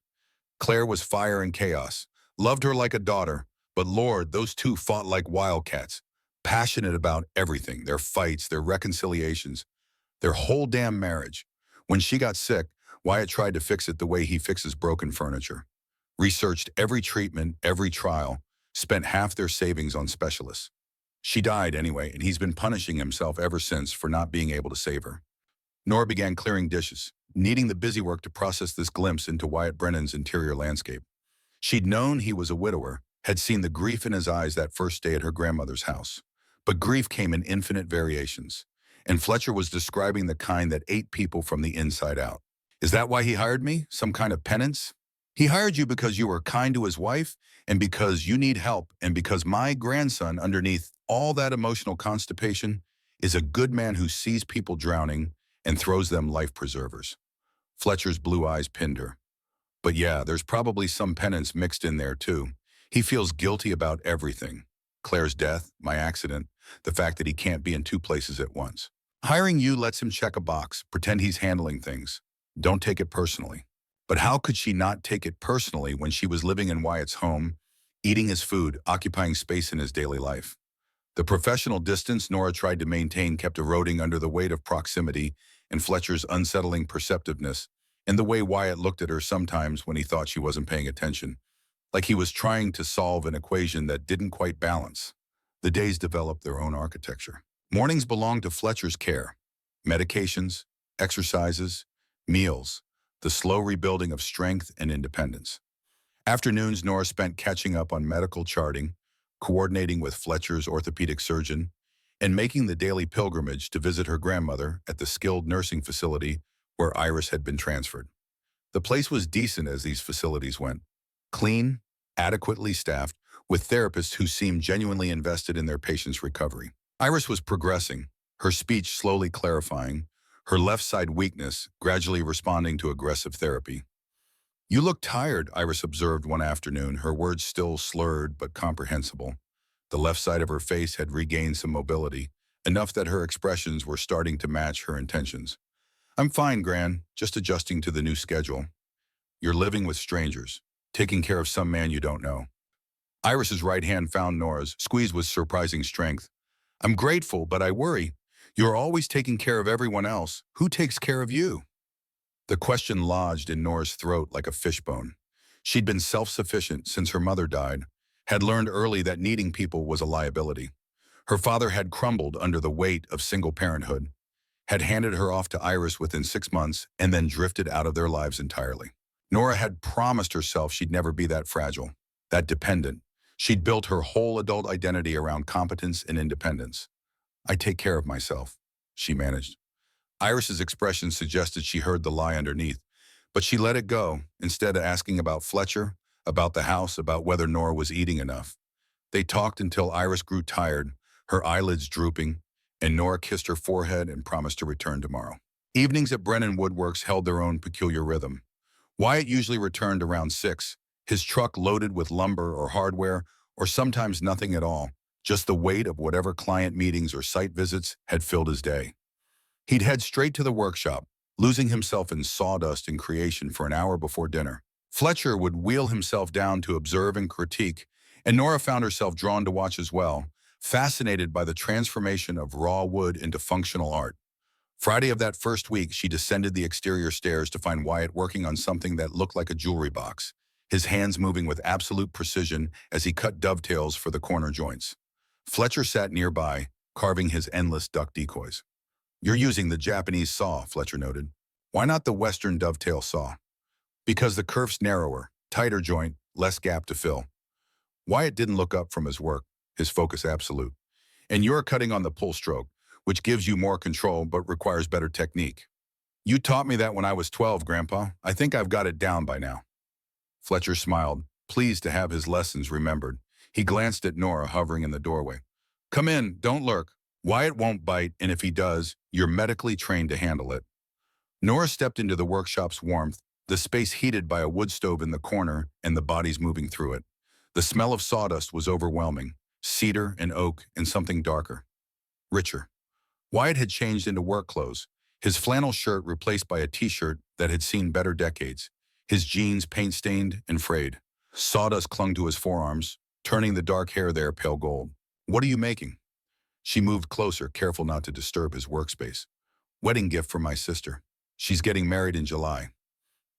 Claire was fire and chaos. Loved her like a daughter, but Lord, those two fought like wildcats, passionate about everything, their fights, their reconciliations, their whole damn marriage. When she got sick, Wyatt tried to fix it the way he fixes broken furniture. Researched every treatment, every trial, spent half their savings on specialists. She died anyway, and he's been punishing himself ever since for not being able to save her. Nora began clearing dishes, needing the busy work to process this glimpse into Wyatt Brennan's interior landscape. She'd known he was a widower, had seen the grief in his eyes that first day at her grandmother's house. But grief came in infinite variations, and Fletcher was describing the kind that ate people from the inside out. Is that why he hired me? Some kind of penance? He hired you because you were kind to his wife, and because you need help, and because my grandson, underneath all that emotional constipation, is a good man who sees people drowning and throws them life preservers. Fletcher's blue eyes pinned her. But yeah, there's probably some penance mixed in there too. He feels guilty about everything. Claire's death, my accident, the fact that he can't be in two places at once. Hiring you lets him check a box, pretend he's handling things. Don't take it personally. But how could she not take it personally when she was living in Wyatt's home, eating his food, occupying space in his daily life? The professional distance Nora tried to maintain kept eroding under the weight of proximity and Fletcher's unsettling perceptiveness, and the way Wyatt looked at her sometimes when he thought she wasn't paying attention, like he was trying to solve an equation that didn't quite balance. The days developed their own architecture. Mornings belonged to Fletcher's care. Medications, exercises, meals, the slow rebuilding of strength and independence. Afternoons Nora spent catching up on medical charting, coordinating with Fletcher's orthopedic surgeon, and making the daily pilgrimage to visit her grandmother at the skilled nursing facility where Iris had been transferred. The place was decent as these facilities went. Clean, adequately staffed, with therapists who seemed genuinely invested in their patients' recovery. Iris was progressing, her speech slowly clarifying, her left side weakness gradually responding to aggressive therapy. You look tired, Iris observed one afternoon, her words still slurred but comprehensible. The left side of her face had regained some mobility, enough that her expressions were starting to match her intentions. I'm fine, Gran, just adjusting to the new schedule. You're living with strangers, taking care of some man you don't know. Iris's right hand found Nora's, squeezed with surprising strength. I'm grateful, but I worry. You're always taking care of everyone else. Who takes care of you? The question lodged in Nora's throat like a fishbone. She'd been self-sufficient since her mother died, had learned early that needing people was a liability. Her father had crumbled under the weight of single parenthood, had handed her off to Iris within 6 months, and then drifted out of their lives entirely. Nora had promised herself she'd never be that fragile, that dependent. She'd built her whole adult identity around competence and independence. I take care of myself, she managed. Iris's expression suggested she heard the lie underneath, but she let it go, instead of asking about Fletcher, about the house, about whether Nora was eating enough. They talked until Iris grew tired, her eyelids drooping, and Nora kissed her forehead and promised to return tomorrow. Evenings at Brennan Woodworks held their own peculiar rhythm. Wyatt usually returned around 6, his truck loaded with lumber or hardware, or sometimes nothing at all, just the weight of whatever client meetings or site visits had filled his day. He'd head straight to the workshop, losing himself in sawdust and creation for an hour before dinner. Fletcher would wheel himself down to observe and critique, and Nora found herself drawn to watch as well, fascinated by the transformation of raw wood into functional art. Friday of that first week, she descended the exterior stairs to find Wyatt working on something that looked like a jewelry box, his hands moving with absolute precision as he cut dovetails for the corner joints. Fletcher sat nearby, carving his endless duck decoys. You're using the Japanese saw, Fletcher noted. Why not the Western dovetail saw? Because the curve's narrower, tighter joint, less gap to fill. Wyatt didn't look up from his work, his focus absolute. And you're cutting on the pull stroke, which gives you more control but requires better technique. You taught me that when I was 12, Grandpa. I think I've got it down by now. Fletcher smiled, pleased to have his lessons remembered. He glanced at Nora hovering in the doorway. Come in, don't lurk. Wyatt won't bite, and if he does, you're medically trained to handle it. Nora stepped into the workshop's warmth, the space heated by a wood stove in the corner and the bodies moving through it. The smell of sawdust was overwhelming, cedar and oak and something darker, richer. Wyatt had changed into work clothes, his flannel shirt replaced by a t-shirt that had seen better decades, his jeans paint-stained and frayed. Sawdust clung to his forearms, turning the dark hair there pale gold. What are you making? She moved closer, careful not to disturb his workspace. Wedding gift for my sister. She's getting married in July.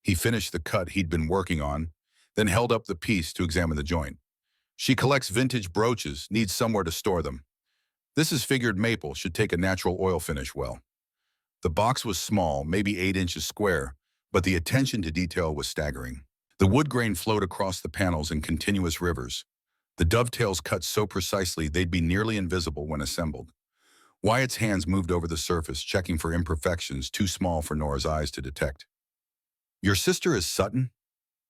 He finished the cut he'd been working on, then held up the piece to examine the joint. She collects vintage brooches, needs somewhere to store them. This is figured maple, should take a natural oil finish well. The box was small, maybe 8 inches square, but the attention to detail was staggering. The wood grain flowed across the panels in continuous rivers. The dovetails cut so precisely they'd be nearly invisible when assembled. Wyatt's hands moved over the surface, checking for imperfections too small for Nora's eyes to detect. "Your sister is Sutton?"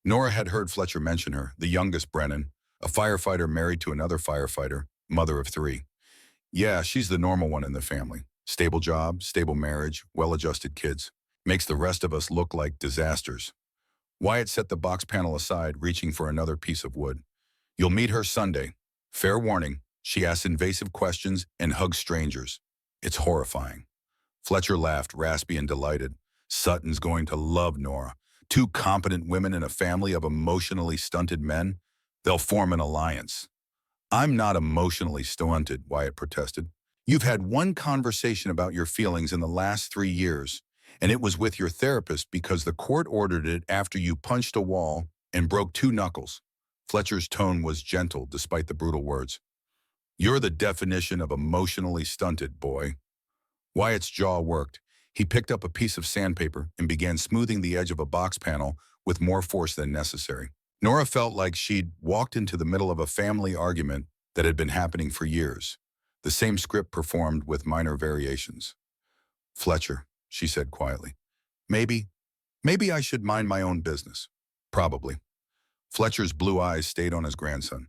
Nora had heard Fletcher mention her, the youngest Brennan, a firefighter married to another firefighter, mother of 3. "Yeah, she's the normal one in the family. Stable job, stable marriage, well-adjusted kids. Makes the rest of us look like disasters." Wyatt set the box panel aside, reaching for another piece of wood. "You'll meet her Sunday. Fair warning, she asks invasive questions and hugs strangers. It's horrifying." Fletcher laughed, raspy and delighted. Sutton's going to love Nora. 2 competent women in a family of emotionally stunted men. They'll form an alliance. "I'm not emotionally stunted," Wyatt protested. "You've had one conversation about your feelings in the last 3 years, and it was with your therapist because the court ordered it after you punched a wall and broke 2 knuckles. Fletcher's tone was gentle despite the brutal words. "You're the definition of emotionally stunted, boy." Wyatt's jaw worked. He picked up a piece of sandpaper and began smoothing the edge of a box panel with more force than necessary. Nora felt like she'd walked into the middle of a family argument that had been happening for years. The same script performed with minor variations. "Fletcher," she said quietly, Maybe I should mind my own business." "Probably." Fletcher's blue eyes stayed on his grandson.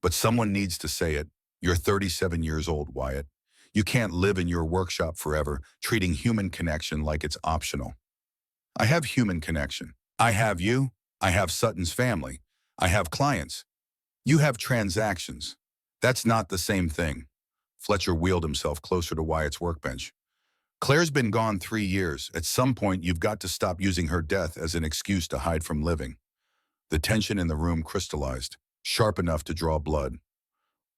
"But someone needs to say it. You're 37 years old, Wyatt. You can't live in your workshop forever, treating human connection like it's optional." "I have human connection. I have you. I have Sutton's family. I have clients. You have transactions. That's not the same thing." Fletcher wheeled himself closer to Wyatt's workbench. "Claire's been gone 3 years. At some point, you've got to stop using her death as an excuse to hide from living." The tension in the room crystallized, sharp enough to draw blood.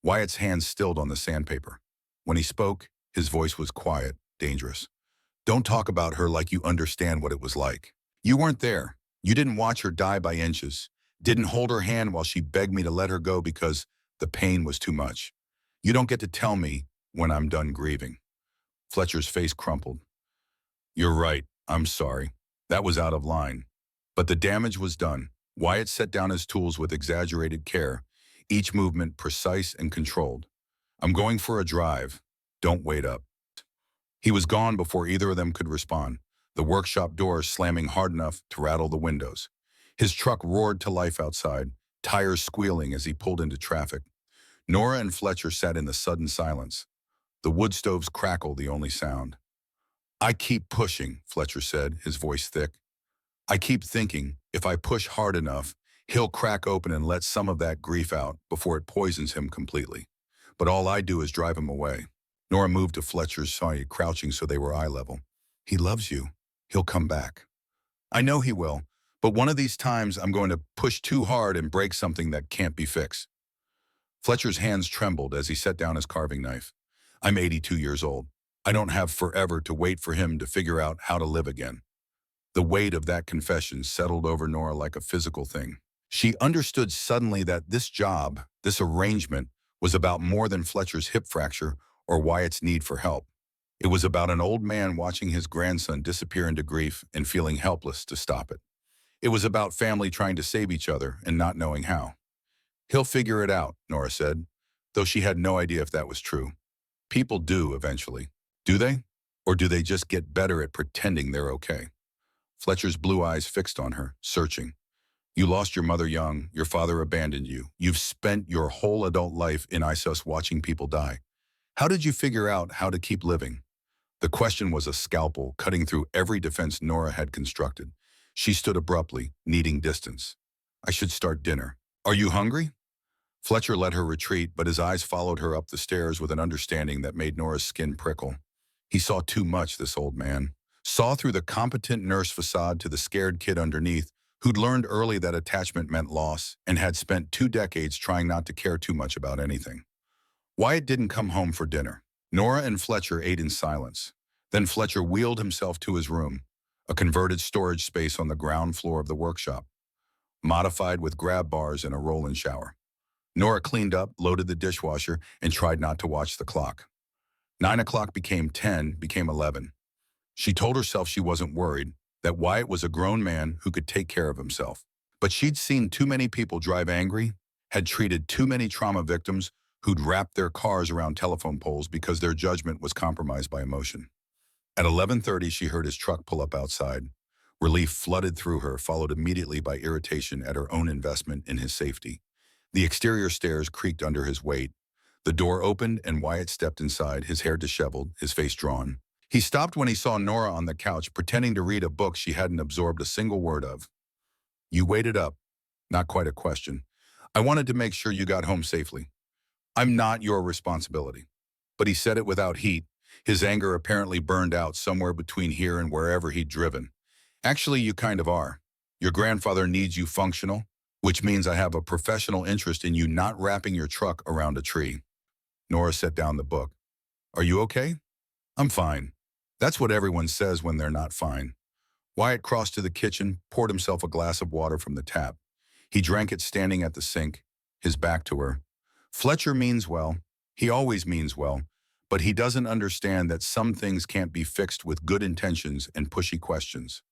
Wyatt's hands stilled on the sandpaper. When he spoke, his voice was quiet, dangerous. "Don't talk about her like you understand what it was like. You weren't there. You didn't watch her die by inches. Didn't hold her hand while she begged me to let her go because the pain was too much. You don't get to tell me when I'm done grieving." Fletcher's face crumpled. "You're right. I'm sorry. That was out of line. But the damage was done." Wyatt set down his tools with exaggerated care, each movement precise and controlled. "I'm going for a drive. Don't wait up." He was gone before either of them could respond, the workshop doors slamming hard enough to rattle the windows. His truck roared to life outside, tires squealing as he pulled into traffic. Nora and Fletcher sat in the sudden silence. The wood stove's crackle the only sound. "I keep pushing," Fletcher said, his voice thick. "I keep thinking, if I push hard enough, he'll crack open and let some of that grief out before it poisons him completely. But all I do is drive him away." Nora moved to Fletcher's side, crouching so they were eye level. "He loves you. He'll come back." "I know he will, but one of these times I'm going to push too hard and break something that can't be fixed." Fletcher's hands trembled as he set down his carving knife. "I'm 82 years old. I don't have forever to wait for him to figure out how to live again." The weight of that confession settled over Nora like a physical thing. She understood suddenly that this job, this arrangement, was about more than Fletcher's hip fracture or Wyatt's need for help. It was about an old man watching his grandson disappear into grief and feeling helpless to stop it. It was about family trying to save each other and not knowing how. "He'll figure it out," Nora said, though she had no idea if that was true. People do eventually. Do they? Or do they just get better at pretending they're okay? Fletcher's blue eyes fixed on her, searching. "You lost your mother young, your father abandoned you. You've spent your whole adult life in ISIS watching people die. How did you figure out how to keep living?" The question was a scalpel cutting through every defense Nora had constructed. She stood abruptly, needing distance. "I should start dinner. Are you hungry?" Fletcher let her retreat, but his eyes followed her up the stairs with an understanding that made Nora's skin prickle. He saw too much, this old man. Saw through the competent nurse facade to the scared kid underneath, who'd learned early that attachment meant loss and had spent 2 decades trying not to care too much about anything. Wyatt didn't come home for dinner. Nora and Fletcher ate in silence. Then Fletcher wheeled himself to his room. a converted storage space on the ground floor of the workshop, modified with grab bars and a roll-in shower. Nora cleaned up, loaded the dishwasher, and tried not to watch the clock. 9 o'clock became 10, became 11. She told herself she wasn't worried, that Wyatt was a grown man who could take care of himself. But she'd seen too many people drive angry, had treated too many trauma victims who'd wrapped their cars around telephone poles because their judgment was compromised by emotion. At 11:30, she heard his truck pull up outside. Relief flooded through her, followed immediately by irritation at her own investment in his safety. The exterior stairs creaked under his weight. The door opened and Wyatt stepped inside, his hair disheveled, his face drawn. He stopped when he saw Nora on the couch, pretending to read a book she hadn't absorbed a single word of. "You waited up." Not quite a question. "I wanted to make sure you got home safely. I'm not your responsibility." But he said it without heat, his anger apparently burned out somewhere between here and wherever he'd driven. "Actually, you kind of are. Your grandfather needs you functional, which means I have a professional interest in you not wrapping your truck around a tree." Nora set down the book. "Are you okay?" "I'm fine." That's what everyone says when they're not fine. Wyatt crossed to the kitchen, poured himself a glass of water from the tap. He drank it standing at the sink, his back to her. "Fletcher means well. He always means well. But he doesn't understand that some things can't be fixed with good intentions and pushy questions."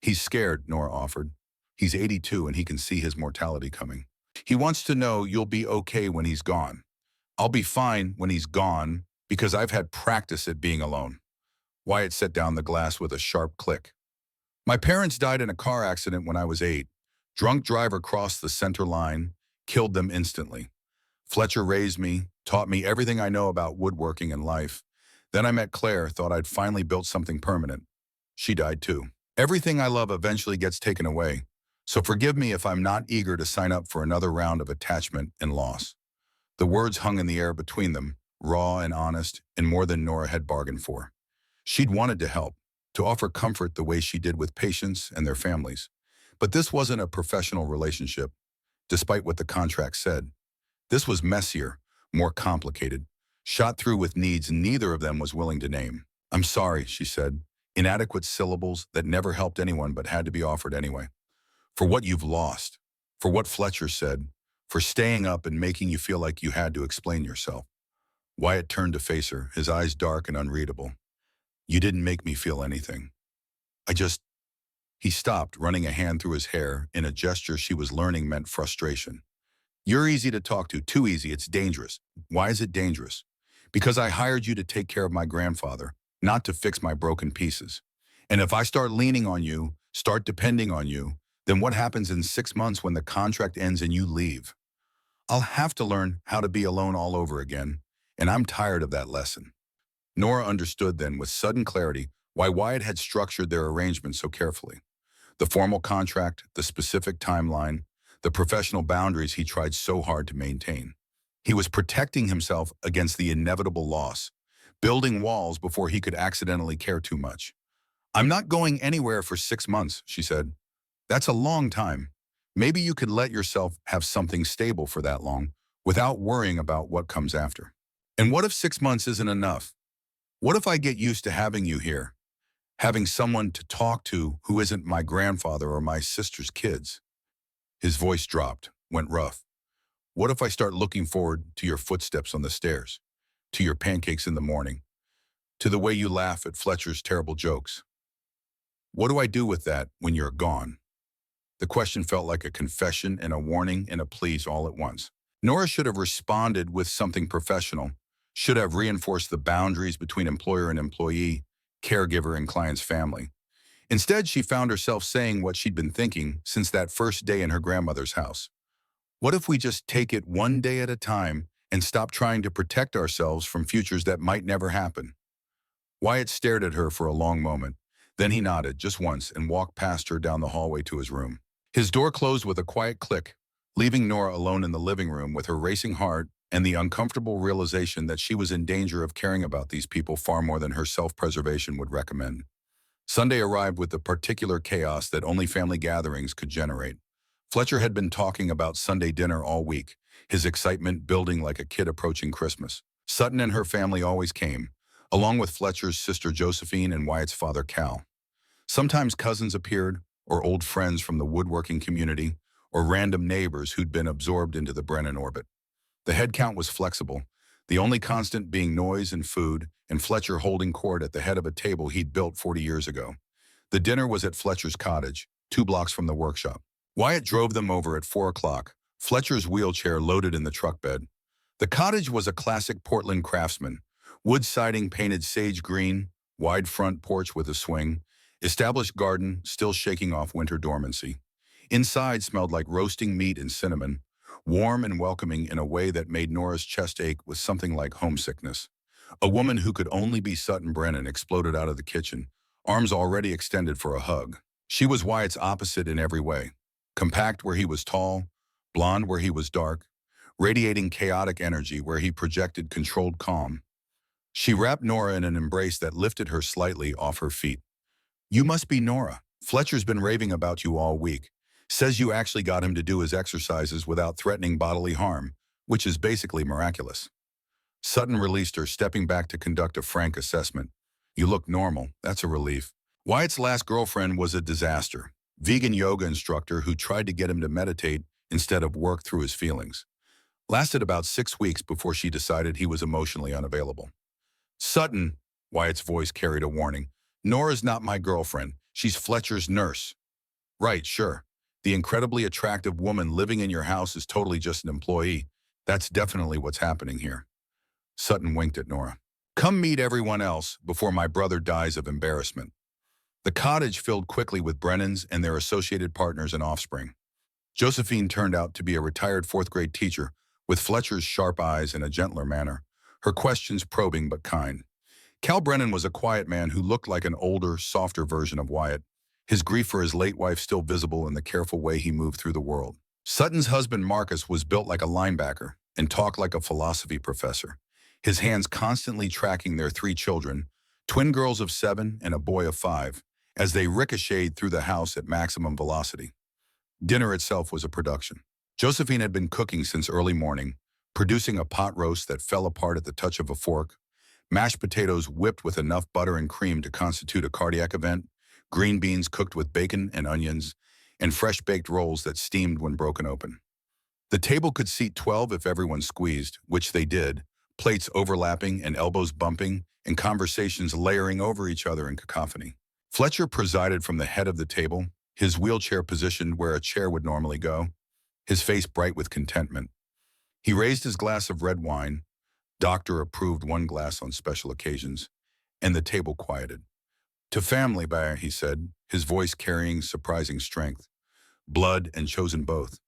"He's scared," Nora offered. "He's 82 and he can see his mortality coming. He wants to know you'll be okay when he's gone." "I'll be fine when he's gone because I've had practice at being alone." Wyatt set down the glass with a sharp click. "My parents died in a car accident when I was 8. Drunk driver crossed the center line, killed them instantly. Fletcher raised me, taught me everything I know about woodworking and life. Then I met Claire, thought I'd finally built something permanent. She died too. Everything I love eventually gets taken away. So forgive me if I'm not eager to sign up for another round of attachment and loss." The words hung in the air between them, raw and honest, and more than Nora had bargained for. She'd wanted to help, to offer comfort the way she did with patients and their families. But this wasn't a professional relationship, despite what the contract said. This was messier, more complicated, shot through with needs neither of them was willing to name. "I'm sorry," she said, inadequate syllables that never helped anyone but had to be offered anyway. "For what you've lost, for what Fletcher said, for staying up and making you feel like you had to explain yourself." Wyatt turned to face her, his eyes dark and unreadable. "You didn't make me feel anything. I just—" He stopped, running a hand through his hair in a gesture she was learning meant frustration. "You're easy to talk to, too easy, it's dangerous." "Why is it dangerous?" "Because I hired you to take care of my grandfather, not to fix my broken pieces. And if I start leaning on you, start depending on you, then what happens in 6 months when the contract ends and you leave? I'll have to learn how to be alone all over again, and I'm tired of that lesson." Nora understood then with sudden clarity why Wyatt had structured their arrangement so carefully. The formal contract, the specific timeline, the professional boundaries he tried so hard to maintain. He was protecting himself against the inevitable loss, building walls before he could accidentally care too much. "I'm not going anywhere for 6 months," she said. "That's a long time. Maybe you could let yourself have something stable for that long without worrying about what comes after." "And what if 6 months isn't enough? What if I get used to having you here, having someone to talk to who isn't my grandfather or my sister's kids?" His voice dropped, went rough. "What if I start looking forward to your footsteps on the stairs, to your pancakes in the morning, to the way you laugh at Fletcher's terrible jokes? What do I do with that when you're gone?" The question felt like a confession and a warning and a plea all at once. Nora should have responded with something professional, should have reinforced the boundaries between employer and employee, caregiver and client's family. Instead, she found herself saying what she'd been thinking since that first day in her grandmother's house. What if we just take it one day at a time and stop trying to protect ourselves from futures that might never happen? Wyatt stared at her for a long moment. Then he nodded just once and walked past her down the hallway to his room. His door closed with a quiet click, leaving Nora alone in the living room with her racing heart and the uncomfortable realization that she was in danger of caring about these people far more than her self-preservation would recommend. Sunday arrived with the particular chaos that only family gatherings could generate. Fletcher had been talking about Sunday dinner all week, his excitement building like a kid approaching Christmas. Sutton and her family always came, along with Fletcher's sister Josephine and Wyatt's father Cal. Sometimes cousins appeared, or old friends from the woodworking community, or random neighbors who'd been absorbed into the Brennan orbit. The head count was flexible, the only constant being noise and food, and Fletcher holding court at the head of a table he'd built 40 years ago. The dinner was at Fletcher's cottage, 2 blocks from the workshop. Wyatt drove them over at 4 o'clock, Fletcher's wheelchair loaded in the truck bed. The cottage was a classic Portland craftsman, wood siding painted sage green, wide front porch with a swing, established garden still shaking off winter dormancy. Inside smelled like roasting meat and cinnamon, warm and welcoming in a way that made Nora's chest ache with something like homesickness. A woman who could only be Sutton Brennan exploded out of the kitchen, arms already extended for a hug. She was Wyatt's opposite in every way. Compact where he was tall, blonde where he was dark, radiating chaotic energy where he projected controlled calm. She wrapped Nora in an embrace that lifted her slightly off her feet. "You must be Nora. Fletcher's been raving about you all week. Says you actually got him to do his exercises without threatening bodily harm, which is basically miraculous." Sutton released her, stepping back to conduct a frank assessment. "You look normal. That's a relief." Wyatt's last girlfriend was a disaster. Vegan yoga instructor who tried to get him to meditate instead of work through his feelings. Lasted about 6 weeks before she decided he was emotionally unavailable. "Sutton," Wyatt's voice carried a warning. "Nora's not my girlfriend. She's Fletcher's nurse." "Right, sure. The incredibly attractive woman living in your house is totally just an employee. That's definitely what's happening here." Sutton winked at Nora. "Come meet everyone else before my brother dies of embarrassment." The cottage filled quickly with Brennans and their associated partners and offspring. Josephine turned out to be a retired fourth-grade teacher with Fletcher's sharp eyes and a gentler manner, her questions probing but kind. Cal Brennan was a quiet man who looked like an older, softer version of Wyatt, his grief for his late wife still visible in the careful way he moved through the world. Sutton's husband Marcus was built like a linebacker and talked like a philosophy professor, his hands constantly tracking their 3 children, twin girls of 7 and a boy of 5, as they ricocheted through the house at maximum velocity. Dinner itself was a production. Josephine had been cooking since early morning, producing a pot roast that fell apart at the touch of a fork, mashed potatoes whipped with enough butter and cream to constitute a cardiac event, green beans cooked with bacon and onions, and fresh-baked rolls that steamed when broken open. The table could seat 12 if everyone squeezed, which they did, plates overlapping and elbows bumping, and conversations layering over each other in cacophony. Fletcher presided from the head of the table, his wheelchair positioned where a chair would normally go, his face bright with contentment. He raised his glass of red wine, doctor-approved 1 glass on special occasions, and the table quieted. "To family, Bayer," he said, his voice carrying surprising strength. "Blood and chosen both.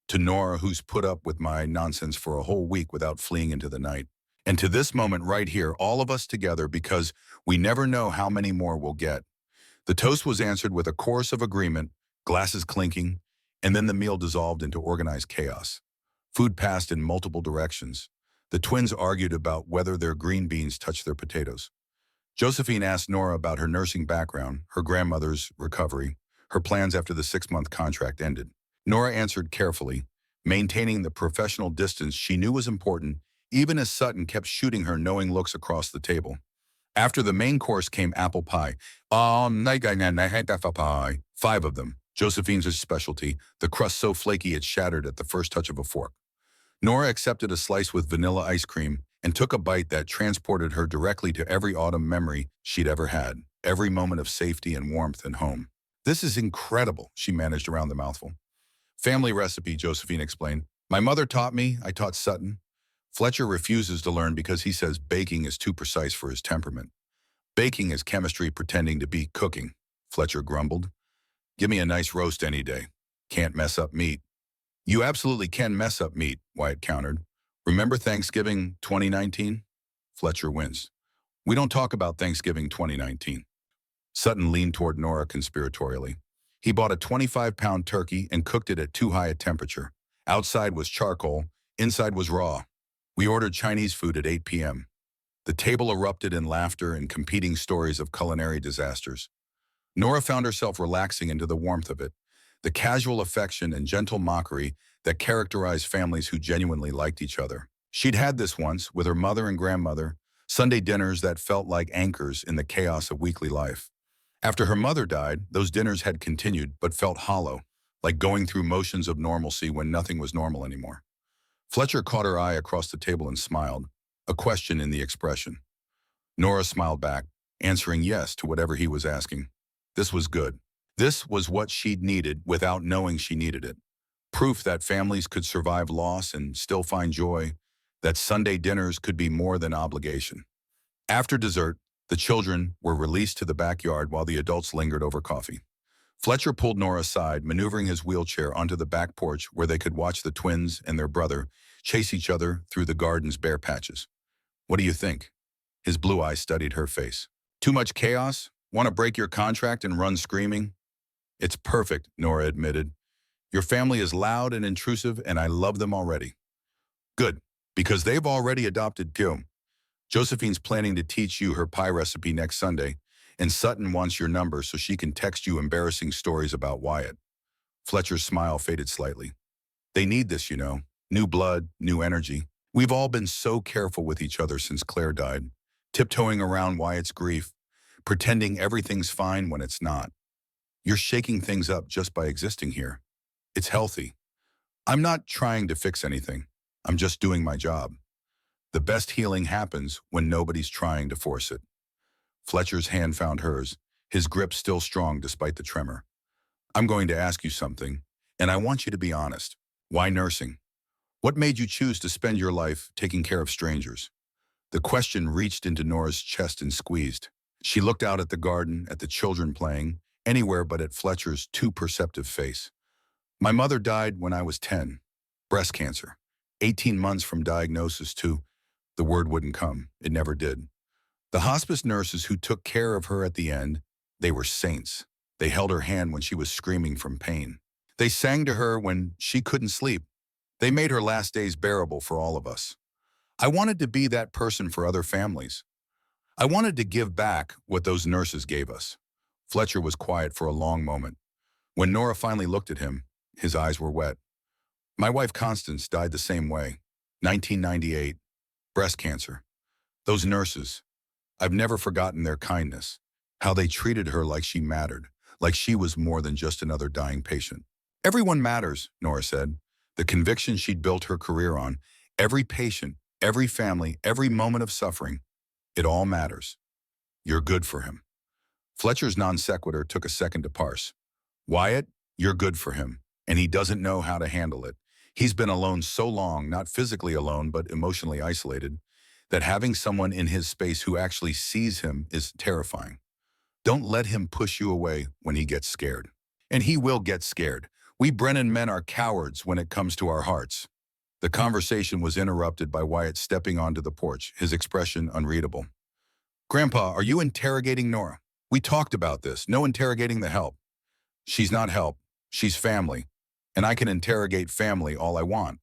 To Nora, who's put up with my nonsense for a whole week without fleeing into the night. And to this moment right here, all of us together, because we never know how many more we'll get." The toast was answered with a chorus of agreement, glasses clinking, and then the meal dissolved into organized chaos. Food passed in multiple directions. The twins argued about whether their green beans touched their potatoes. Josephine asked Nora about her nursing background, her grandmother's recovery, her plans after the 6-month contract ended. Nora answered carefully, maintaining the professional distance she knew was important, even as Sutton kept shooting her knowing looks across the table. After the main course came apple pie. 5 of them, Josephine's specialty, the crust so flaky it shattered at the first touch of a fork. Nora accepted a slice with vanilla ice cream and took a bite that transported her directly to every autumn memory she'd ever had, every moment of safety and warmth and home. "This is incredible," she managed around the mouthful. "Family recipe," Josephine explained. "My mother taught me, I taught Sutton." Fletcher refuses to learn because he says baking is too precise for his temperament. "Baking is chemistry pretending to be cooking," Fletcher grumbled. "Give me a nice roast any day. Can't mess up meat." "You absolutely can mess up meat," Wyatt countered. "Remember Thanksgiving 2019? Fletcher winced. "We don't talk about Thanksgiving 2019. Sutton leaned toward Nora conspiratorially. He bought a 25-pound turkey and cooked it at too high a temperature. Outside was charcoal, inside was raw. We ordered Chinese food at 8 p.m. The table erupted in laughter and competing stories of culinary disasters. Nora found herself relaxing into the warmth of it, the casual affection and gentle mockery that characterized families who genuinely liked each other. She'd had this once with her mother and grandmother, Sunday dinners that felt like anchors in the chaos of weekly life. After her mother died, those dinners had continued but felt hollow, like going through motions of normalcy when nothing was normal anymore. Fletcher caught her eye across the table and smiled, a question in the expression. Nora smiled back, answering yes to whatever he was asking. This was good. This was what she'd needed without knowing she needed it. Proof that families could survive loss and still find joy, that Sunday dinners could be more than obligation. After dessert, the children were released to the backyard while the adults lingered over coffee. Fletcher pulled Nora aside, maneuvering his wheelchair onto the back porch where they could watch the twins and their brother chase each other through the garden's bare patches. What do you think? His blue eyes studied her face. Too much chaos? Want to break your contract and run screaming? It's perfect, Nora admitted. Your family is loud and intrusive, and I love them already. Good, because they've already adopted Pio. Josephine's planning to teach you her pie recipe next Sunday, and Sutton wants your number so she can text you embarrassing stories about Wyatt. Fletcher's smile faded slightly. They need this, you know. New blood, new energy. We've all been so careful with each other since Claire died, tiptoeing around Wyatt's grief, pretending everything's fine when it's not. You're shaking things up just by existing here. It's healthy. I'm not trying to fix anything. I'm just doing my job. The best healing happens when nobody's trying to force it. Fletcher's hand found hers, his grip still strong despite the tremor. I'm going to ask you something, and I want you to be honest. Why nursing? What made you choose to spend your life taking care of strangers? The question reached into Nora's chest and squeezed. She looked out at the garden, at the children playing, anywhere but at Fletcher's too perceptive face. My mother died when I was 10. Breast cancer. 18 months from diagnosis to, the word wouldn't come. It never did. The hospice nurses who took care of her at the end, they were saints. They held her hand when she was screaming from pain. They sang to her when she couldn't sleep. They made her last days bearable for all of us. I wanted to be that person for other families. I wanted to give back what those nurses gave us. Fletcher was quiet for a long moment. When Nora finally looked at him, his eyes were wet. My wife Constance died the same way. 1998. Breast cancer. Those nurses. I've never forgotten their kindness. How they treated her like she mattered, like she was more than just another dying patient. Everyone matters, Nora said. The conviction she'd built her career on. Every patient, every family, every moment of suffering. It all matters. You're good for him. Fletcher's non sequitur took a second to parse. Wyatt, you're good for him, and he doesn't know how to handle it. He's been alone so long, not physically alone, but emotionally isolated, that having someone in his space who actually sees him is terrifying. Don't let him push you away when he gets scared. And he will get scared. We Brennan men are cowards when it comes to our hearts. The conversation was interrupted by Wyatt stepping onto the porch, his expression unreadable. Grandpa, are you interrogating Nora? We talked about this. No interrogating the help. She's not help. She's family. And I can interrogate family all I want.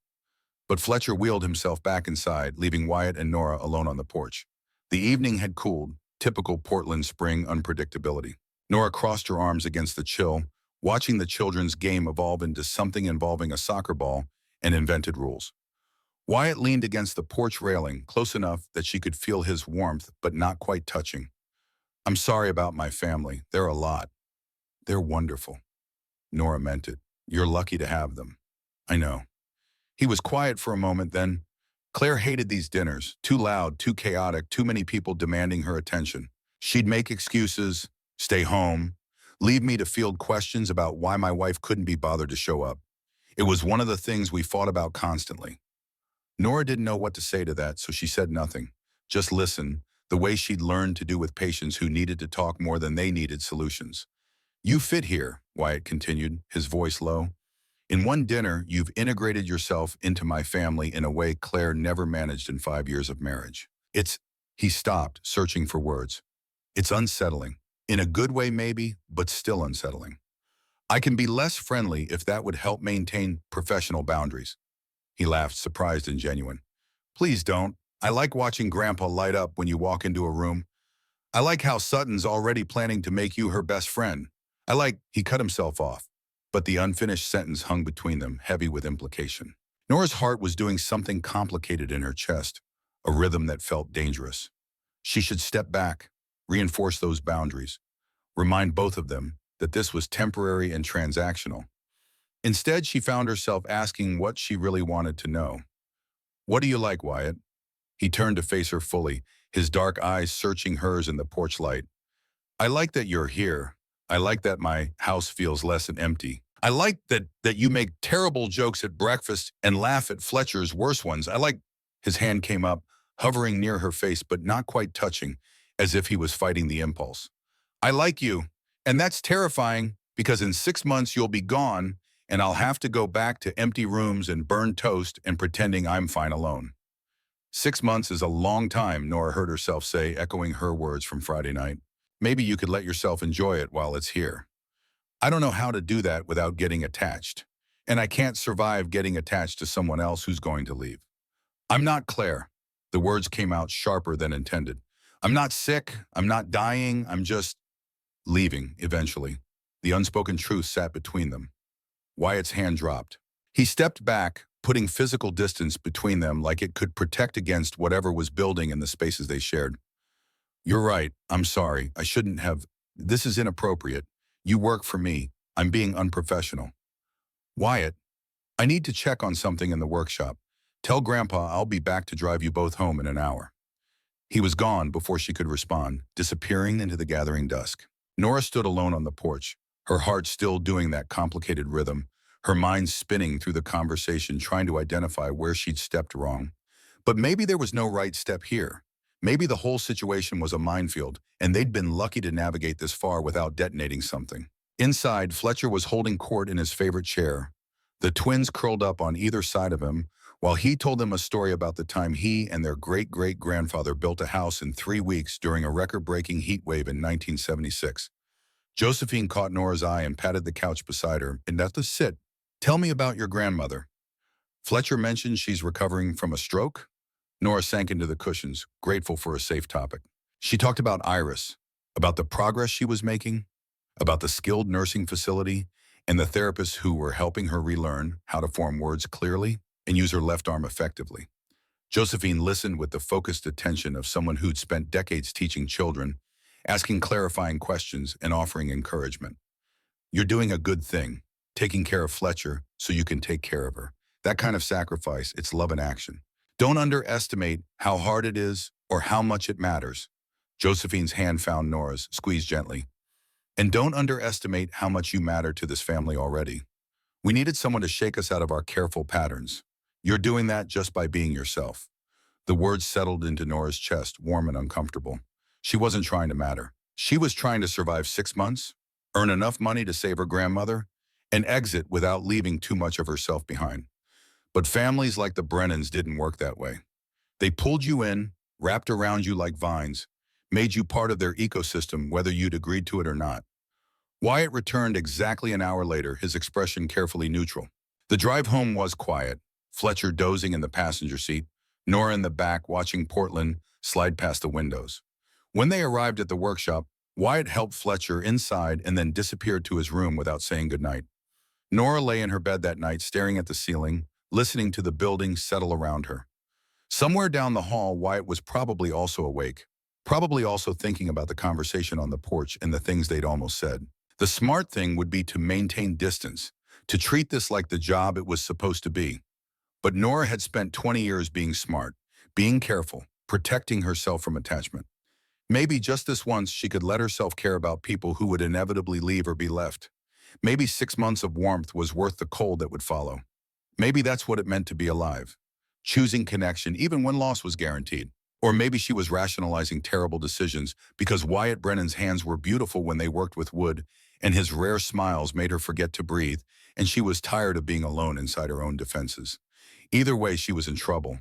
But Fletcher wheeled himself back inside, leaving Wyatt and Nora alone on the porch. The evening had cooled, typical Portland spring unpredictability. Nora crossed her arms against the chill, watching the children's game evolve into something involving a soccer ball and invented rules. Wyatt leaned against the porch railing, close enough that she could feel his warmth, but not quite touching. I'm sorry about my family. They're a lot. They're wonderful. Nora meant it. You're lucky to have them. I know. He was quiet for a moment then. Claire hated these dinners. Too loud, too chaotic, too many people demanding her attention. She'd make excuses, stay home, leave me to field questions about why my wife couldn't be bothered to show up. It was one of the things we fought about constantly. Nora didn't know what to say to that, so she said nothing. Just listen, the way she'd learned to do with patients who needed to talk more than they needed solutions. You fit here, Wyatt continued, his voice low. In one dinner, you've integrated yourself into my family in a way Claire never managed in 5 years of marriage. He stopped, searching for words. It's unsettling. In a good way maybe, but still unsettling. I can be less friendly if that would help maintain professional boundaries. He laughed, surprised and genuine. Please don't. I like watching Grandpa light up when you walk into a room. I like how Sutton's already planning to make you her best friend. He cut himself off, but the unfinished sentence hung between them, heavy with implication. Nora's heart was doing something complicated in her chest, a rhythm that felt dangerous. She should step back, reinforce those boundaries. remind both of them that this was temporary and transactional. Instead, she found herself asking what she really wanted to know. "What do you like, Wyatt?" He turned to face her fully, his dark eyes searching hers in the porch light. "I like that you're here. I like that my house feels less and empty. I like that you make terrible jokes at breakfast and laugh at Fletcher's worse ones. I like—" His hand came up, hovering near her face but not quite touching, as if he was fighting the impulse. "I like you, and that's terrifying because in 6 months you'll be gone and I'll have to go back to empty rooms and burn toast and pretending I'm fine alone." 6 months is a long time, Nora heard herself say, echoing her words from Friday night. "Maybe you could let yourself enjoy it while it's here." "I don't know how to do that without getting attached. And I can't survive getting attached to someone else who's going to leave." "I'm not Claire." The words came out sharper than intended. "I'm not sick. I'm not dying. I'm just leaving, eventually." The unspoken truth sat between them. Wyatt's hand dropped. He stepped back, putting physical distance between them like it could protect against whatever was building in the spaces they shared. "You're right. I'm sorry. I shouldn't have. This is inappropriate. You work for me. I'm being unprofessional." "Wyatt, I need to check on something in the workshop. Tell Grandpa I'll be back to drive you both home in an hour." He was gone before she could respond, disappearing into the gathering dusk. Nora stood alone on the porch, her heart still doing that complicated rhythm, her mind spinning through the conversation trying to identify where she'd stepped wrong. But maybe there was no right step here. Maybe the whole situation was a minefield, and they'd been lucky to navigate this far without detonating something. Inside, Fletcher was holding court in his favorite chair, the twins curled up on either side of him, while he told them a story about the time he and their great-great-grandfather built a house in 3 weeks during a record-breaking heat wave in 1976. Josephine caught Nora's eye and patted the couch beside her. "And that's the sit. Tell me about your grandmother." "Fletcher mentioned she's recovering from a stroke?" Nora sank into the cushions, grateful for a safe topic. She talked about Iris, about the progress she was making, about the skilled nursing facility, and the therapists who were helping her relearn how to form words clearly and use her left arm effectively. Josephine listened with the focused attention of someone who'd spent decades teaching children, asking clarifying questions and offering encouragement. "You're doing a good thing, taking care of Fletcher so you can take care of her. That kind of sacrifice, it's love in action. Don't underestimate how hard it is or how much it matters." Josephine's hand found Nora's, squeezed gently. "And don't underestimate how much you matter to this family already. We needed someone to shake us out of our careful patterns. You're doing that just by being yourself." The words settled into Nora's chest, warm and uncomfortable. She wasn't trying to matter. She was trying to survive 6 months, earn enough money to save her grandmother, and exit without leaving too much of herself behind. But families like the Brennans didn't work that way. They pulled you in, wrapped around you like vines, made you part of their ecosystem whether you'd agreed to it or not. Wyatt returned exactly an hour later, his expression carefully neutral. The drive home was quiet, Fletcher dozing in the passenger seat, Nora in the back watching Portland slide past the windows. When they arrived at the workshop, Wyatt helped Fletcher inside and then disappeared to his room without saying goodnight. Nora lay in her bed that night staring at the ceiling, listening to the building settle around her. Somewhere down the hall, Wyatt was probably also awake, probably also thinking about the conversation on the porch and the things they'd almost said. The smart thing would be to maintain distance, to treat this like the job it was supposed to be. But Nora had spent 20 years being smart, being careful, protecting herself from attachment. Maybe just this once she could let herself care about people who would inevitably leave or be left. Maybe 6 months of warmth was worth the cold that would follow. Maybe that's what it meant to be alive, choosing connection even when loss was guaranteed. Or maybe she was rationalizing terrible decisions because Wyatt Brennan's hands were beautiful when they worked with wood, and his rare smiles made her forget to breathe, and she was tired of being alone inside her own defenses. Either way, she was in trouble.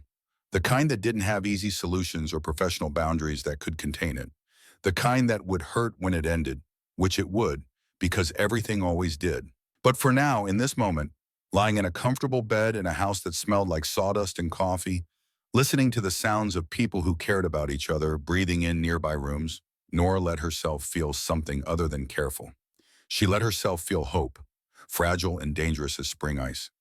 The kind that didn't have easy solutions or professional boundaries that could contain it. The kind that would hurt when it ended, which it would, because everything always did. But for now, in this moment, lying in a comfortable bed in a house that smelled like sawdust and coffee, listening to the sounds of people who cared about each other breathing in nearby rooms, Nora let herself feel something other than careful. She let herself feel hope, fragile and dangerous as spring ice.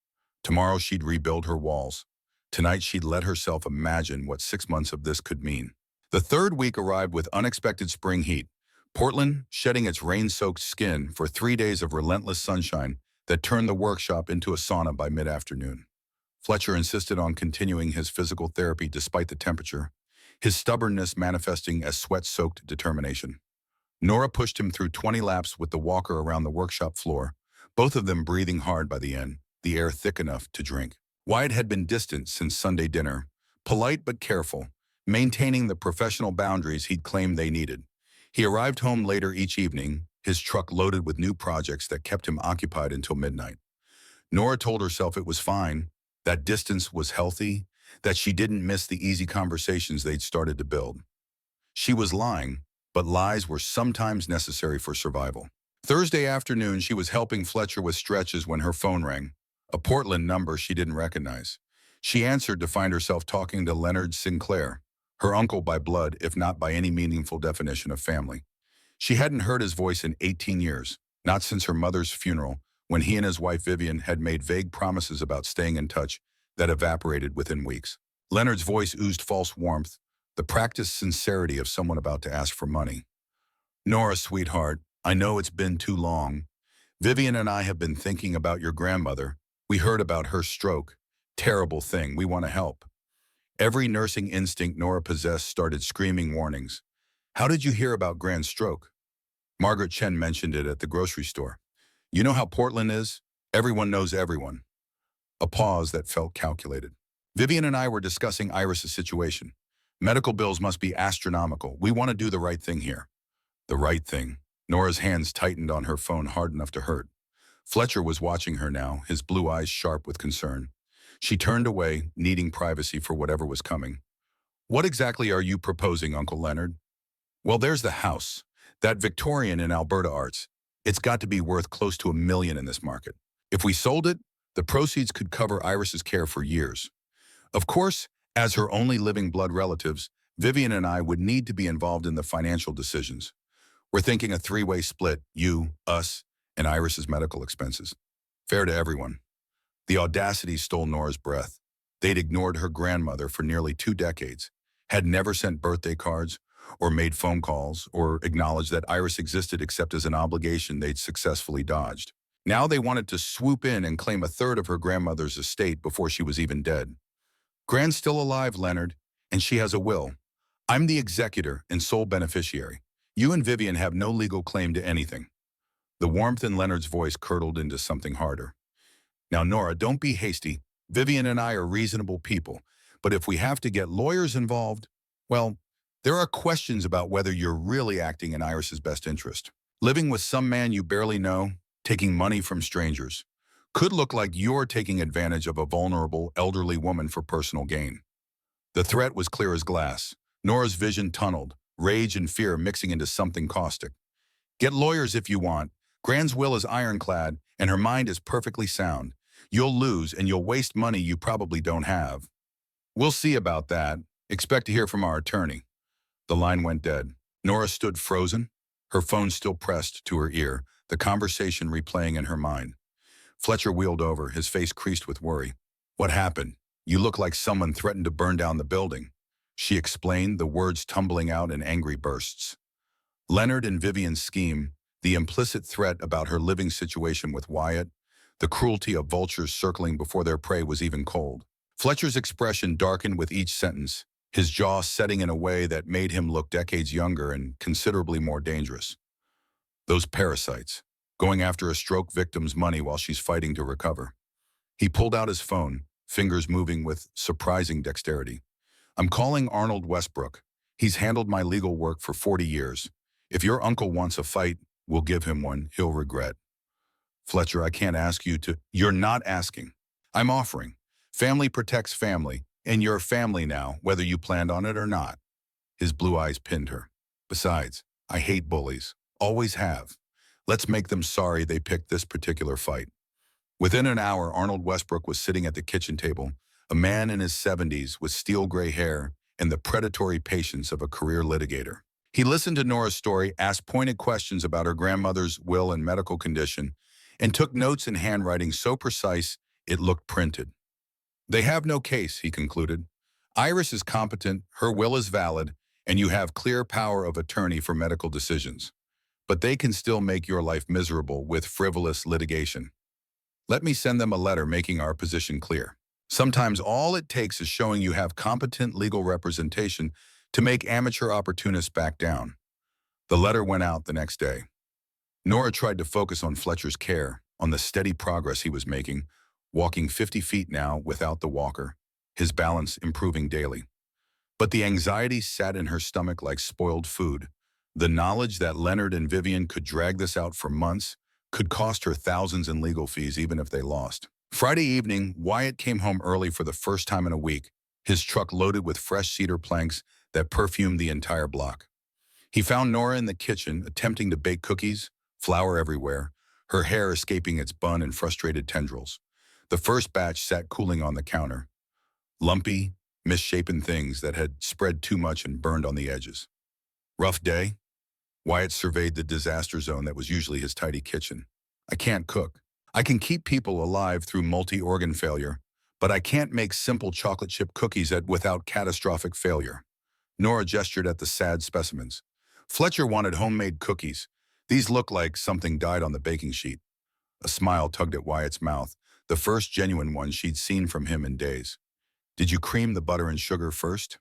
Tomorrow she'd rebuild her walls. Tonight she'd let herself imagine what 6 months of this could mean. The third week arrived with unexpected spring heat, Portland shedding its rain-soaked skin for 3 days of relentless sunshine that turned the workshop into a sauna by mid-afternoon. Fletcher insisted on continuing his physical therapy despite the temperature, his stubbornness manifesting as sweat-soaked determination. Nora pushed him through 20 laps with the walker around the workshop floor, both of them breathing hard by the end, the air thick enough to drink. Wyatt had been distant since Sunday dinner, polite but careful, maintaining the professional boundaries he'd claimed they needed. He arrived home later each evening, his truck loaded with new projects that kept him occupied until midnight. Nora told herself it was fine, that distance was healthy, that she didn't miss the easy conversations they'd started to build. She was lying, but lies were sometimes necessary for survival. Thursday afternoon, she was helping Fletcher with stretches when her phone rang, a Portland number she didn't recognize. She answered to find herself talking to Leonard Sinclair, her uncle by blood, if not by any meaningful definition of family. She hadn't heard his voice in 18 years, not since her mother's funeral, when he and his wife Vivian had made vague promises about staying in touch that evaporated within weeks. Leonard's voice oozed false warmth, the practiced sincerity of someone about to ask for money. "Nora, sweetheart, I know it's been too long. Vivian and I have been thinking about your grandmother. We heard about her stroke. Terrible thing, we want to help." Every nursing instinct Nora possessed started screaming warnings. "How did you hear about Grand's stroke?" Margaret Chen mentioned it at the grocery store. "You know how Portland is? Everyone knows everyone." A pause that felt calculated. "Vivian and I were discussing Iris's situation. Medical bills must be astronomical. We want to do the right thing here." The right thing. Nora's hands tightened on her phone hard enough to hurt. Fletcher was watching her now, his blue eyes sharp with concern. She turned away, needing privacy for whatever was coming. "What exactly are you proposing, Uncle Leonard?" "Well, there's the house. That Victorian in Alberta Arts. It's got to be worth close to $1 million in this market. If we sold it, the proceeds could cover Iris's care for years. Of course, as her only living blood relatives, Vivian and I would need to be involved in the financial decisions. We're thinking a three-way split, you, us, and Iris's medical expenses. Fair to everyone." The audacity stole Nora's breath. They'd ignored her grandmother for nearly 2 decades, had never sent birthday cards, or made phone calls, or acknowledged that Iris existed except as an obligation they'd successfully dodged. Now they wanted to swoop in and claim a third of her grandmother's estate before she was even dead. "Grand's still alive, Leonard, and she has a will. I'm the executor and sole beneficiary. You and Vivian have no legal claim to anything." The warmth in Leonard's voice curdled into something harder. "Now, Nora, don't be hasty. Vivian and I are reasonable people, but if we have to get lawyers involved, well, there are questions about whether you're really acting in Iris's best interest. Living with some man you barely know, taking money from strangers, could look like you're taking advantage of a vulnerable, elderly woman for personal gain." The threat was clear as glass. Nora's vision tunneled, rage and fear mixing into something caustic. "Get lawyers if you want. Grand's will is ironclad, and her mind is perfectly sound. You'll lose, and you'll waste money you probably don't have." "We'll see about that. Expect to hear from our attorney." The line went dead. Nora stood frozen, her phone still pressed to her ear, the conversation replaying in her mind. Fletcher wheeled over, his face creased with worry. "What happened? You look like someone threatened to burn down the building." She explained, the words tumbling out in angry bursts. Leonard and Vivian's scheme, the implicit threat about her living situation with Wyatt, the cruelty of vultures circling before their prey was even cold. Fletcher's expression darkened with each sentence, his jaw setting in a way that made him look decades younger and considerably more dangerous. Those parasites, going after a stroke victim's money while she's fighting to recover. He pulled out his phone, fingers moving with surprising dexterity. "I'm calling Arnold Westbrook. He's handled my legal work for 40 years. If your uncle wants a fight, we'll give him one he'll regret." "Fletcher, I can't ask you to—" "You're not asking. I'm offering. Family protects family, and you're family now, whether you planned on it or not." His blue eyes pinned her. "Besides, I hate bullies. Always have. Let's make them sorry they picked this particular fight." Within an hour, Arnold Westbrook was sitting at the kitchen table, a man in his 70s with steel gray hair and the predatory patience of a career litigator. He listened to Nora's story, asked pointed questions about her grandmother's will and medical condition, and took notes in handwriting so precise it looked printed. "They have no case," he concluded. "Iris is competent, her will is valid, and you have clear power of attorney for medical decisions. but they can still make your life miserable with frivolous litigation. Let me send them a letter making our position clear. Sometimes all it takes is showing you have competent legal representation to make amateur opportunists back down. The letter went out the next day. Nora tried to focus on Fletcher's care, on the steady progress he was making, walking 50 feet now without the walker, his balance improving daily. But the anxiety sat in her stomach like spoiled food. The knowledge that Leonard and Vivian could drag this out for months could cost her thousands in legal fees even if they lost. Friday evening, Wyatt came home early for the first time in a week, his truck loaded with fresh cedar planks that perfumed the entire block. He found Nora in the kitchen attempting to bake cookies, flour everywhere, her hair escaping its bun in frustrated tendrils. The first batch sat cooling on the counter, lumpy, misshapen things that had spread too much and burned on the edges. Rough day? Wyatt surveyed the disaster zone that was usually his tidy kitchen. I can't cook. I can keep people alive through multi-organ failure, but I can't make simple chocolate chip cookies without catastrophic failure. Nora gestured at the sad specimens. Fletcher wanted homemade cookies. These look like something died on the baking sheet. A smile tugged at Wyatt's mouth, the first genuine one she'd seen from him in days. Did you cream the butter and sugar first?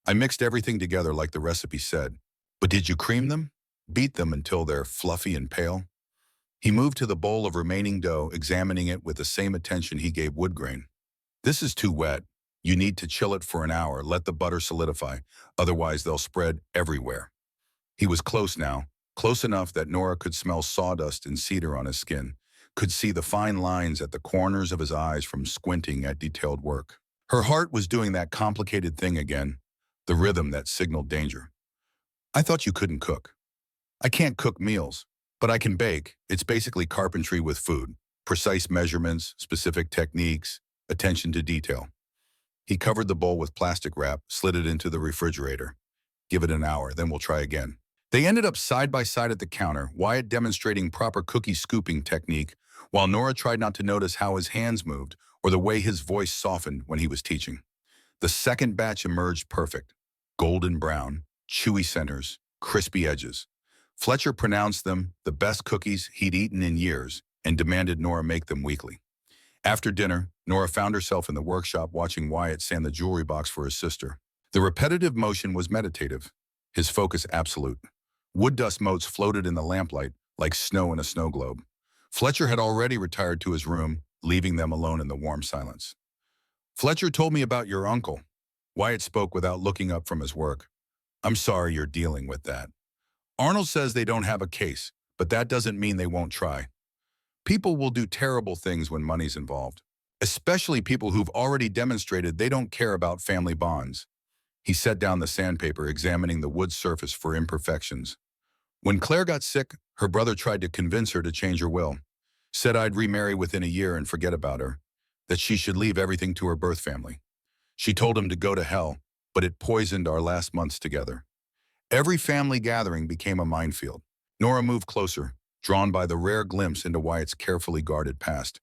I mixed everything together like the recipe said. But did you cream them? Beat them until they're fluffy and pale? He moved to the bowl of remaining dough, examining it with the same attention he gave wood grain. This is too wet. You need to chill it for an hour, let the butter solidify, otherwise they'll spread everywhere. He was close now, close enough that Nora could smell sawdust and cedar on his skin, could see the fine lines at the corners of his eyes from squinting at detailed work. Her heart was doing that complicated thing again, the rhythm that signaled danger. I thought you couldn't cook. I can't cook meals, but I can bake. It's basically carpentry with food. Precise measurements, specific techniques, attention to detail. He covered the bowl with plastic wrap, slid it into the refrigerator. Give it an hour, then we'll try again. They ended up side by side at the counter, Wyatt demonstrating proper cookie scooping technique, while Nora tried not to notice how his hands moved or the way his voice softened when he was teaching. The second batch emerged perfect. Golden brown, chewy centers, crispy edges. Fletcher pronounced them the best cookies he'd eaten in years and demanded Nora make them weekly. After dinner, Nora found herself in the workshop watching Wyatt sand the jewelry box for his sister. The repetitive motion was meditative, his focus absolute. Wood dust motes floated in the lamplight like snow in a snow globe. Fletcher had already retired to his room, leaving them alone in the warm silence. Fletcher told me about your uncle. Wyatt spoke without looking up from his work. I'm sorry you're dealing with that. Arnold says they don't have a case, but that doesn't mean they won't try. People will do terrible things when money's involved, especially people who've already demonstrated they don't care about family bonds. He set down the sandpaper, examining the wood surface for imperfections. When Claire got sick, her brother tried to convince her to change her will. Said I'd remarry within a year and forget about her, that she should leave everything to her birth family. She told him to go to hell, but it poisoned our last months together. Every family gathering became a minefield. Nora moved closer, drawn by the rare glimpse into Wyatt's carefully guarded past.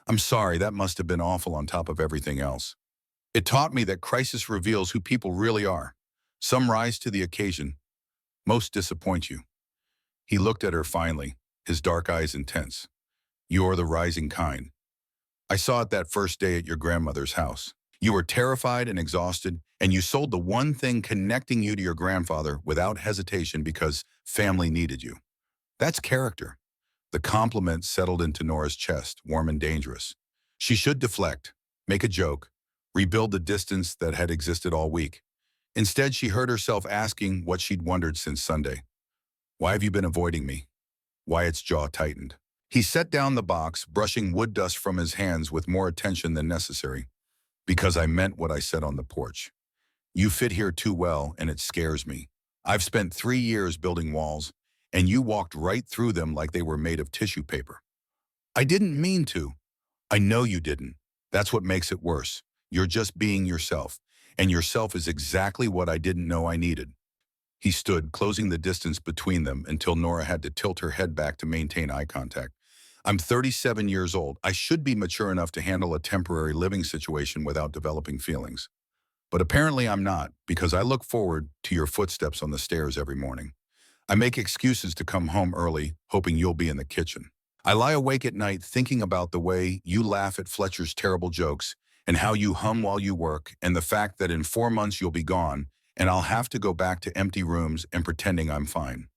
I'm sorry, that must have been awful on top of everything else. It taught me that crisis reveals who people really are. Some rise to the occasion. Most disappoint you. He looked at her finally, his dark eyes intense. You're the rising kind. I saw it that first day at your grandmother's house. You were terrified and exhausted, and you sold the one thing connecting you to your grandfather without hesitation because family needed you. That's character. The compliment settled into Nora's chest, warm and dangerous. She should deflect, make a joke, rebuild the distance that had existed all week. Instead, she heard herself asking what she'd wondered since Sunday. Why have you been avoiding me? Wyatt's jaw tightened. He set down the box, brushing wood dust from his hands with more attention than necessary. Because I meant what I said on the porch. You fit here too well, and it scares me. I've spent 3 years building walls, and you walked right through them like they were made of tissue paper. I didn't mean to. I know you didn't. That's what makes it worse. You're just being yourself, and yourself is exactly what I didn't know I needed. He stood, closing the distance between them until Nora had to tilt her head back to maintain eye contact. I'm 37 years old. I should be mature enough to handle a temporary living situation without developing feelings. But apparently I'm not, because I look forward to your footsteps on the stairs every morning. I make excuses to come home early, hoping you'll be in the kitchen. I lie awake at night thinking about the way you laugh at Fletcher's terrible jokes and how you hum while you work and the fact that in 4 months you'll be gone and I'll have to go back to empty rooms and pretending I'm fine.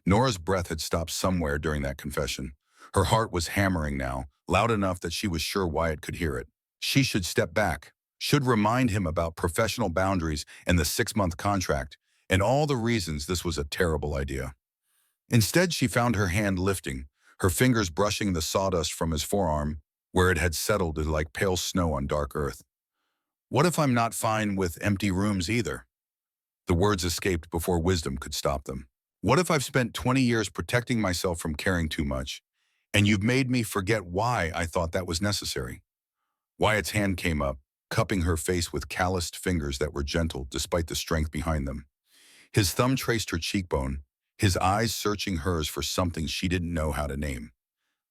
Nora's breath had stopped somewhere during that confession. Her heart was hammering now, loud enough that she was sure Wyatt could hear it. She should step back, should remind him about professional boundaries and the 6-month contract, and all the reasons this was a terrible idea. Instead, she found her hand lifting, her fingers brushing the sawdust from his forearm, where it had settled like pale snow on dark earth. What if I'm not fine with empty rooms either? The words escaped before wisdom could stop them. What if I've spent 20 years protecting myself from caring too much, and you've made me forget why I thought that was necessary? Wyatt's hand came up, cupping her face with calloused fingers that were gentle despite the strength behind them. His thumb traced her cheekbone, his eyes searching hers for something she didn't know how to name.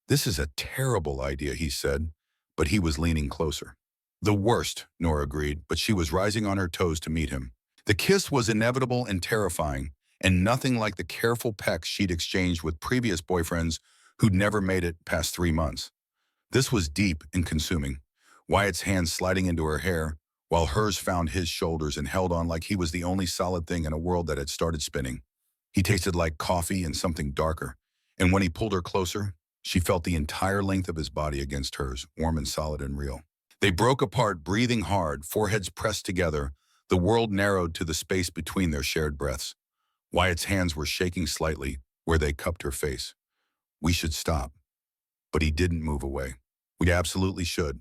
This is a terrible idea, he said, but he was leaning closer. The worst, Nora agreed, but she was rising on her toes to meet him. The kiss was inevitable and terrifying, and nothing like the careful pecks she'd exchanged with previous boyfriends who'd never made it past 3 months. This was deep and consuming, Wyatt's hands sliding into her hair, while hers found his shoulders and held on like he was the only solid thing in a world that had started spinning. He tasted like coffee and something darker, and when he pulled her closer, she felt the entire length of his body against hers, warm and solid and real. They broke apart, breathing hard, foreheads pressed together, the world narrowed to the space between their shared breaths. Wyatt's hands were shaking slightly where they cupped her face. We should stop. But he didn't move away. We absolutely should.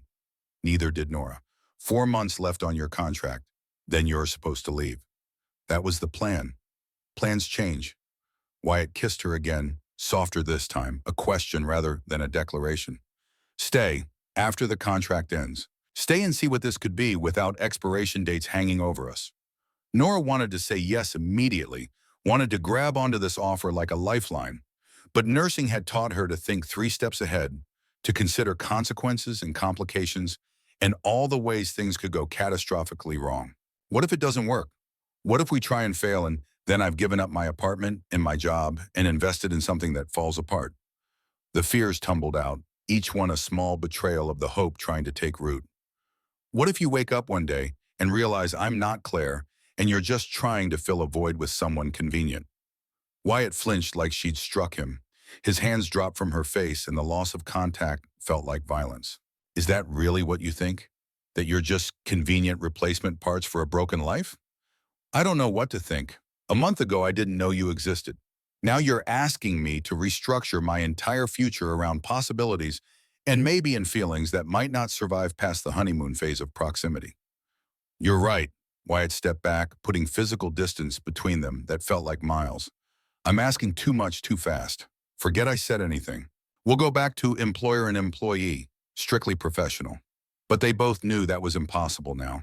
Neither did Nora. 4 months left on your contract, then you're supposed to leave. That was the plan. Plans change. Wyatt kissed her again, softer this time, a question rather than a declaration. Stay, after the contract ends. Stay and see what this could be without expiration dates hanging over us. Nora wanted to say yes immediately, wanted to grab onto this offer like a lifeline, but nursing had taught her to think 3 steps ahead, to consider consequences and complications, and all the ways things could go catastrophically wrong. What if it doesn't work? What if we try and fail and then I've given up my apartment and my job and invested in something that falls apart? The fears tumbled out, each one a small betrayal of the hope trying to take root. What if you wake up one day and realize I'm not Claire and you're just trying to fill a void with someone convenient? Wyatt flinched like she'd struck him. His hands dropped from her face and the loss of contact felt like violence. Is that really what you think? That you're just convenient replacement parts for a broken life? I don't know what to think. A month ago, I didn't know you existed. Now you're asking me to restructure my entire future around possibilities and maybe in feelings that might not survive past the honeymoon phase of proximity. You're right. Wyatt stepped back, putting physical distance between them that felt like miles. I'm asking too much too fast. Forget I said anything. We'll go back to employer and employee, strictly professional. But they both knew that was impossible now.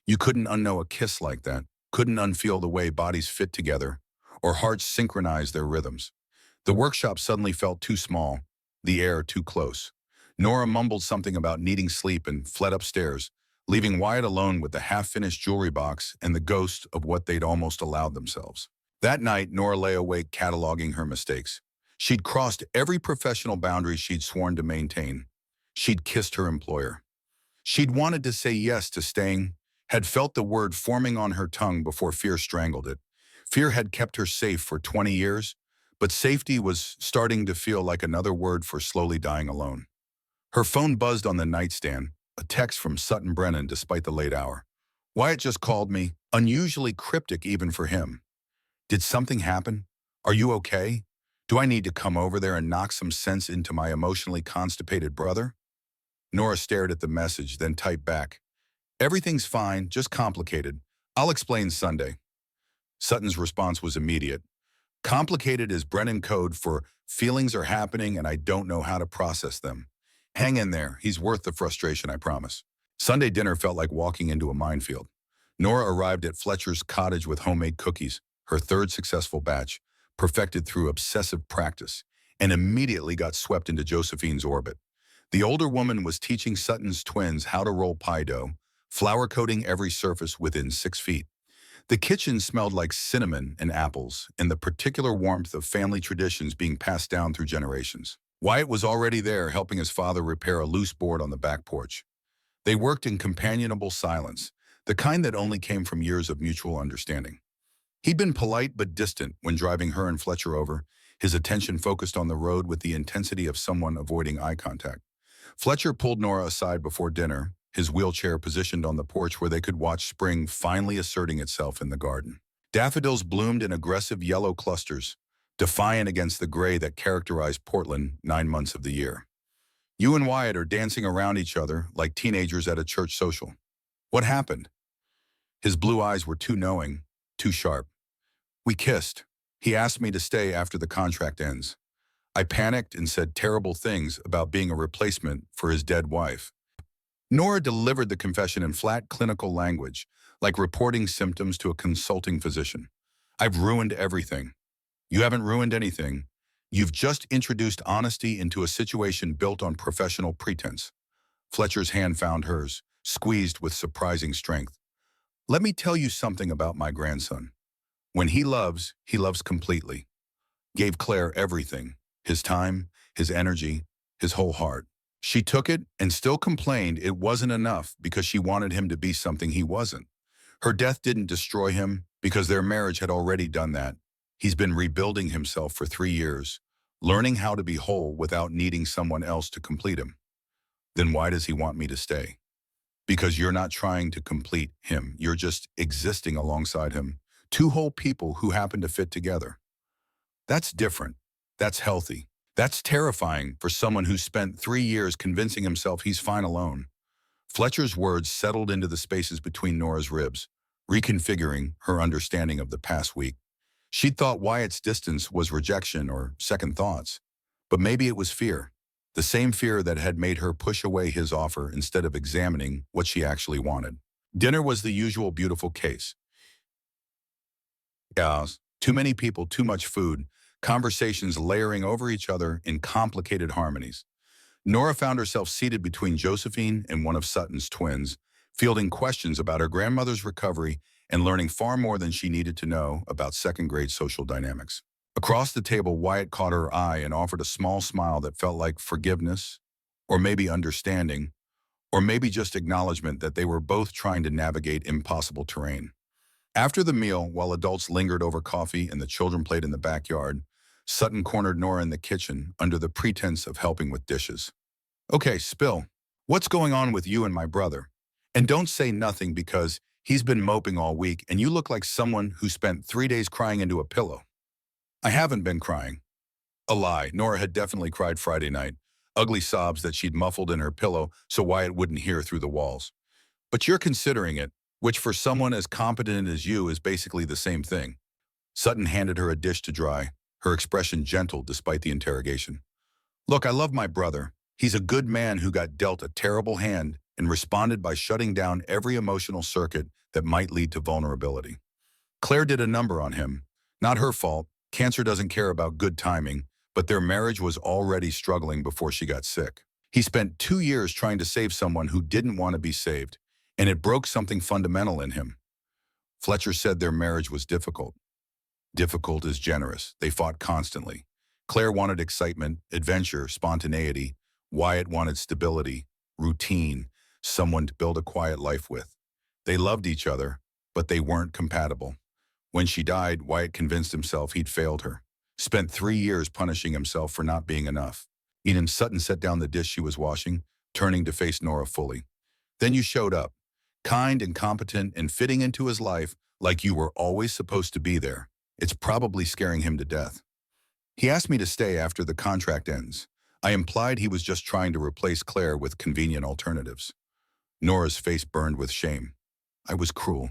You couldn't unknow a kiss like that, couldn't unfeel the way bodies fit together, or hearts synchronize their rhythms. The workshop suddenly felt too small, the air too close. Nora mumbled something about needing sleep and fled upstairs, leaving Wyatt alone with the half-finished jewelry box and the ghost of what they'd almost allowed themselves. That night, Nora lay awake cataloging her mistakes. She'd crossed every professional boundary she'd sworn to maintain. She'd kissed her employer. She'd wanted to say yes to staying, had felt the word forming on her tongue before fear strangled it. Fear had kept her safe for 20 years, but safety was starting to feel like another word for slowly dying alone. Her phone buzzed on the nightstand, a text from Sutton Brennan despite the late hour. Wyatt just called me, unusually cryptic even for him. Did something happen? Are you okay? Do I need to come over there and knock some sense into my emotionally constipated brother? Nora stared at the message, then typed back, everything's fine, just complicated. I'll explain Sunday. Sutton's response was immediate. Complicated is Brennan code for feelings are happening and I don't know how to process them. Hang in there, he's worth the frustration, I promise. Sunday dinner felt like walking into a minefield. Nora arrived at Fletcher's cottage with homemade cookies, her 3rd successful batch, perfected through obsessive practice, and immediately got swept into Josephine's orbit. The older woman was teaching Sutton's twins how to roll pie dough, flour coating every surface within 6 feet. The kitchen smelled like cinnamon and apples, and the particular warmth of family traditions being passed down through generations. Wyatt was already there helping his father repair a loose board on the back porch. They worked in companionable silence, the kind that only came from years of mutual understanding. He'd been polite but distant when driving her and Fletcher over, his attention focused on the road with the intensity of someone avoiding eye contact. Fletcher pulled Nora aside before dinner, his wheelchair positioned on the porch where they could watch spring finally asserting itself in the garden. Daffodils bloomed in aggressive yellow clusters, defiant against the gray that characterized Portland 9 months of the year. You and Wyatt are dancing around each other like teenagers at a church social. What happened? His blue eyes were too knowing, too sharp. We kissed. He asked me to stay after the contract ends. I panicked and said terrible things about being a replacement for his dead wife. Nora delivered the confession in flat clinical language, like reporting symptoms to a consulting physician. I've ruined everything. You haven't ruined anything. You've just introduced honesty into a situation built on professional pretense. Fletcher's hand found hers, squeezed with surprising strength. Let me tell you something about my grandson. When he loves completely. Gave Claire everything, his time, his energy, his whole heart. She took it and still complained it wasn't enough because she wanted him to be something he wasn't. Her death didn't destroy him because their marriage had already done that. He's been rebuilding himself for 3 years, learning how to be whole without needing someone else to complete him. Then why does he want me to stay? Because you're not trying to complete him. You're just existing alongside him. Two whole people who happen to fit together. That's different. That's healthy. That's terrifying for someone who spent 3 years convincing himself he's fine alone. Fletcher's words settled into the spaces between Nora's ribs, reconfiguring her understanding of the past week. She'd thought Wyatt's distance was rejection or second thoughts, but maybe it was fear. The same fear that had made her push away his offer instead of examining what she actually wanted. Dinner was the usual beautiful case. Chaos, too many people, too much food, conversations layering over each other in complicated harmonies. Nora found herself seated between Josephine and one of Sutton's twins, fielding questions about her grandmother's recovery and learning far more than she needed to know about second-grade social dynamics. Across the table, Wyatt caught her eye and offered a small smile that felt like forgiveness, or maybe understanding, or maybe just acknowledgement that they were both trying to navigate impossible terrain. After the meal, while adults lingered over coffee and the children played in the backyard, Sutton cornered Nora in the kitchen under the pretense of helping with dishes. Okay, spill. What's going on with you and my brother? And don't say nothing because he's been moping all week and you look like someone who spent 3 days crying into a pillow. I haven't been crying. A lie. Nora had definitely cried Friday night. Ugly sobs that she'd muffled in her pillow so Wyatt wouldn't hear through the walls. But you're considering it, which for someone as competent as you is basically the same thing. Sutton handed her a dish to dry, her expression gentle despite the interrogation. Look, I love my brother. He's a good man who got dealt a terrible hand and responded by shutting down every emotional circuit that might lead to vulnerability. Claire did a number on him. Not her fault. Cancer doesn't care about good timing, but their marriage was already struggling before she got sick. He spent 2 years trying to save someone who didn't want to be saved, and it broke something fundamental in him. Fletcher said their marriage was difficult. Difficult is generous. They fought constantly. Claire wanted excitement, adventure, spontaneity. Wyatt wanted stability, routine, someone to build a quiet life with. They loved each other, but they weren't compatible. When she died, Wyatt convinced himself he'd failed her. Spent 3 years punishing himself for not being enough. Eden Sutton set down the dish she was washing, turning to face Nora fully. Then you showed up, kind and competent and fitting into his life like you were always supposed to be there. It's probably scaring him to death. He asked me to stay after the contract ends. I implied he was just trying to replace Claire with convenient alternatives. Nora's face burned with shame. I was cruel.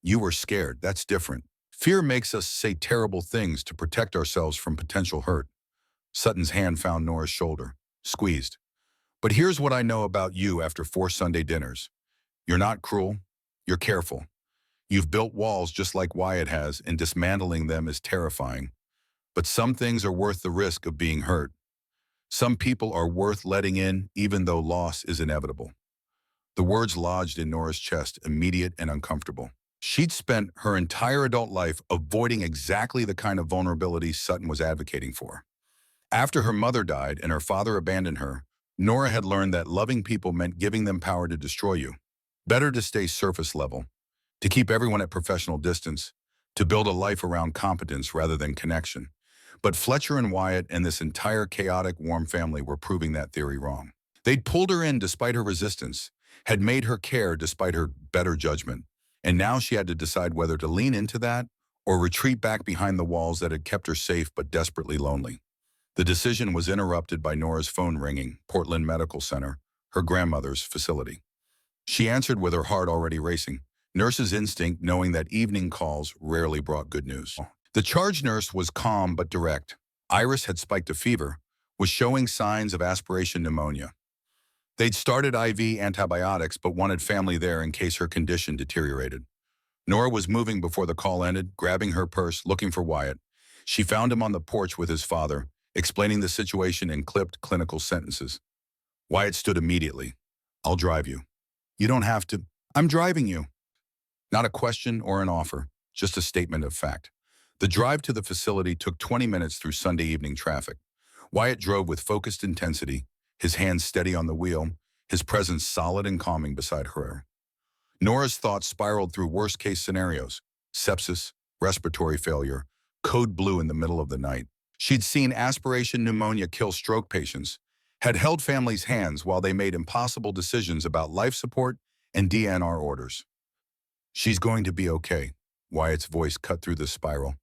You were scared. That's different. Fear makes us say terrible things to protect ourselves from potential hurt. Sutton's hand found Nora's shoulder, squeezed. But here's what I know about you after 4 Sunday dinners. You're not cruel. You're careful. You've built walls just like Wyatt has, and dismantling them is terrifying. But some things are worth the risk of being hurt. Some people are worth letting in, even though loss is inevitable. The words lodged in Nora's chest, immediate and uncomfortable. She'd spent her entire adult life avoiding exactly the kind of vulnerability Sutton was advocating for. After her mother died and her father abandoned her, Nora had learned that loving people meant giving them power to destroy you. Better to stay surface level, to keep everyone at professional distance, to build a life around competence rather than connection. But Fletcher and Wyatt and this entire chaotic, warm family were proving that theory wrong. They'd pulled her in despite her resistance, had made her care despite her better judgment, and now she had to decide whether to lean into that or retreat back behind the walls that had kept her safe but desperately lonely. The decision was interrupted by Nora's phone ringing, Portland Medical Center, her grandmother's facility. She answered with her heart already racing, nurse's instinct knowing that evening calls rarely brought good news. The charge nurse was calm but direct. Iris had spiked a fever, was showing signs of aspiration pneumonia. They'd started IV antibiotics but wanted family there in case her condition deteriorated. Nora was moving before the call ended, grabbing her purse, looking for Wyatt. She found him on the porch with his father, explaining the situation in clipped clinical sentences. Wyatt stood immediately. "I'll drive you." "You don't have to." "I'm driving you." Not a question or an offer, just a statement of fact. The drive to the facility took 20 minutes through Sunday evening traffic. Wyatt drove with focused intensity, his hands steady on the wheel, his presence solid and calming beside her. Nora's thoughts spiraled through worst-case scenarios: sepsis, respiratory failure, code blue in the middle of the night. She'd seen aspiration pneumonia kill stroke patients, had held families' hands while they made impossible decisions about life support and DNR orders. "She's going to be okay," Wyatt's voice cut through the spiral.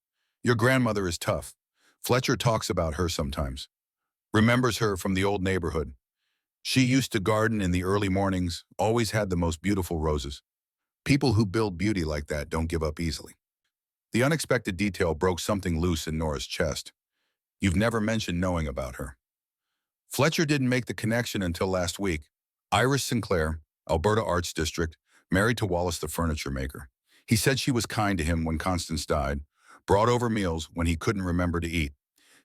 "Your grandmother is tough. Fletcher talks about her sometimes. Remembers her from the old neighborhood. She used to garden in the early mornings, always had the most beautiful roses. People who build beauty like that don't give up easily." The unexpected detail broke something loose in Nora's chest. "You've never mentioned knowing about her." Fletcher didn't make the connection until last week. Iris Sinclair, Alberta Arts District, married to Wallace the furniture maker. He said she was kind to him when Constance died, brought over meals when he couldn't remember to eat,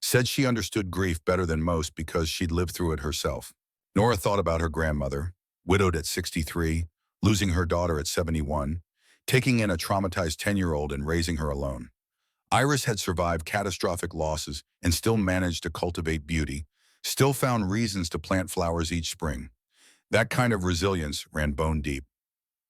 said she understood grief better than most because she'd lived through it herself. Nora thought about her grandmother, widowed at 63, losing her daughter at 71, taking in a traumatized 10-year-old and raising her alone. Iris had survived catastrophic losses and still managed to cultivate beauty, still found reasons to plant flowers each spring. That kind of resilience ran bone deep.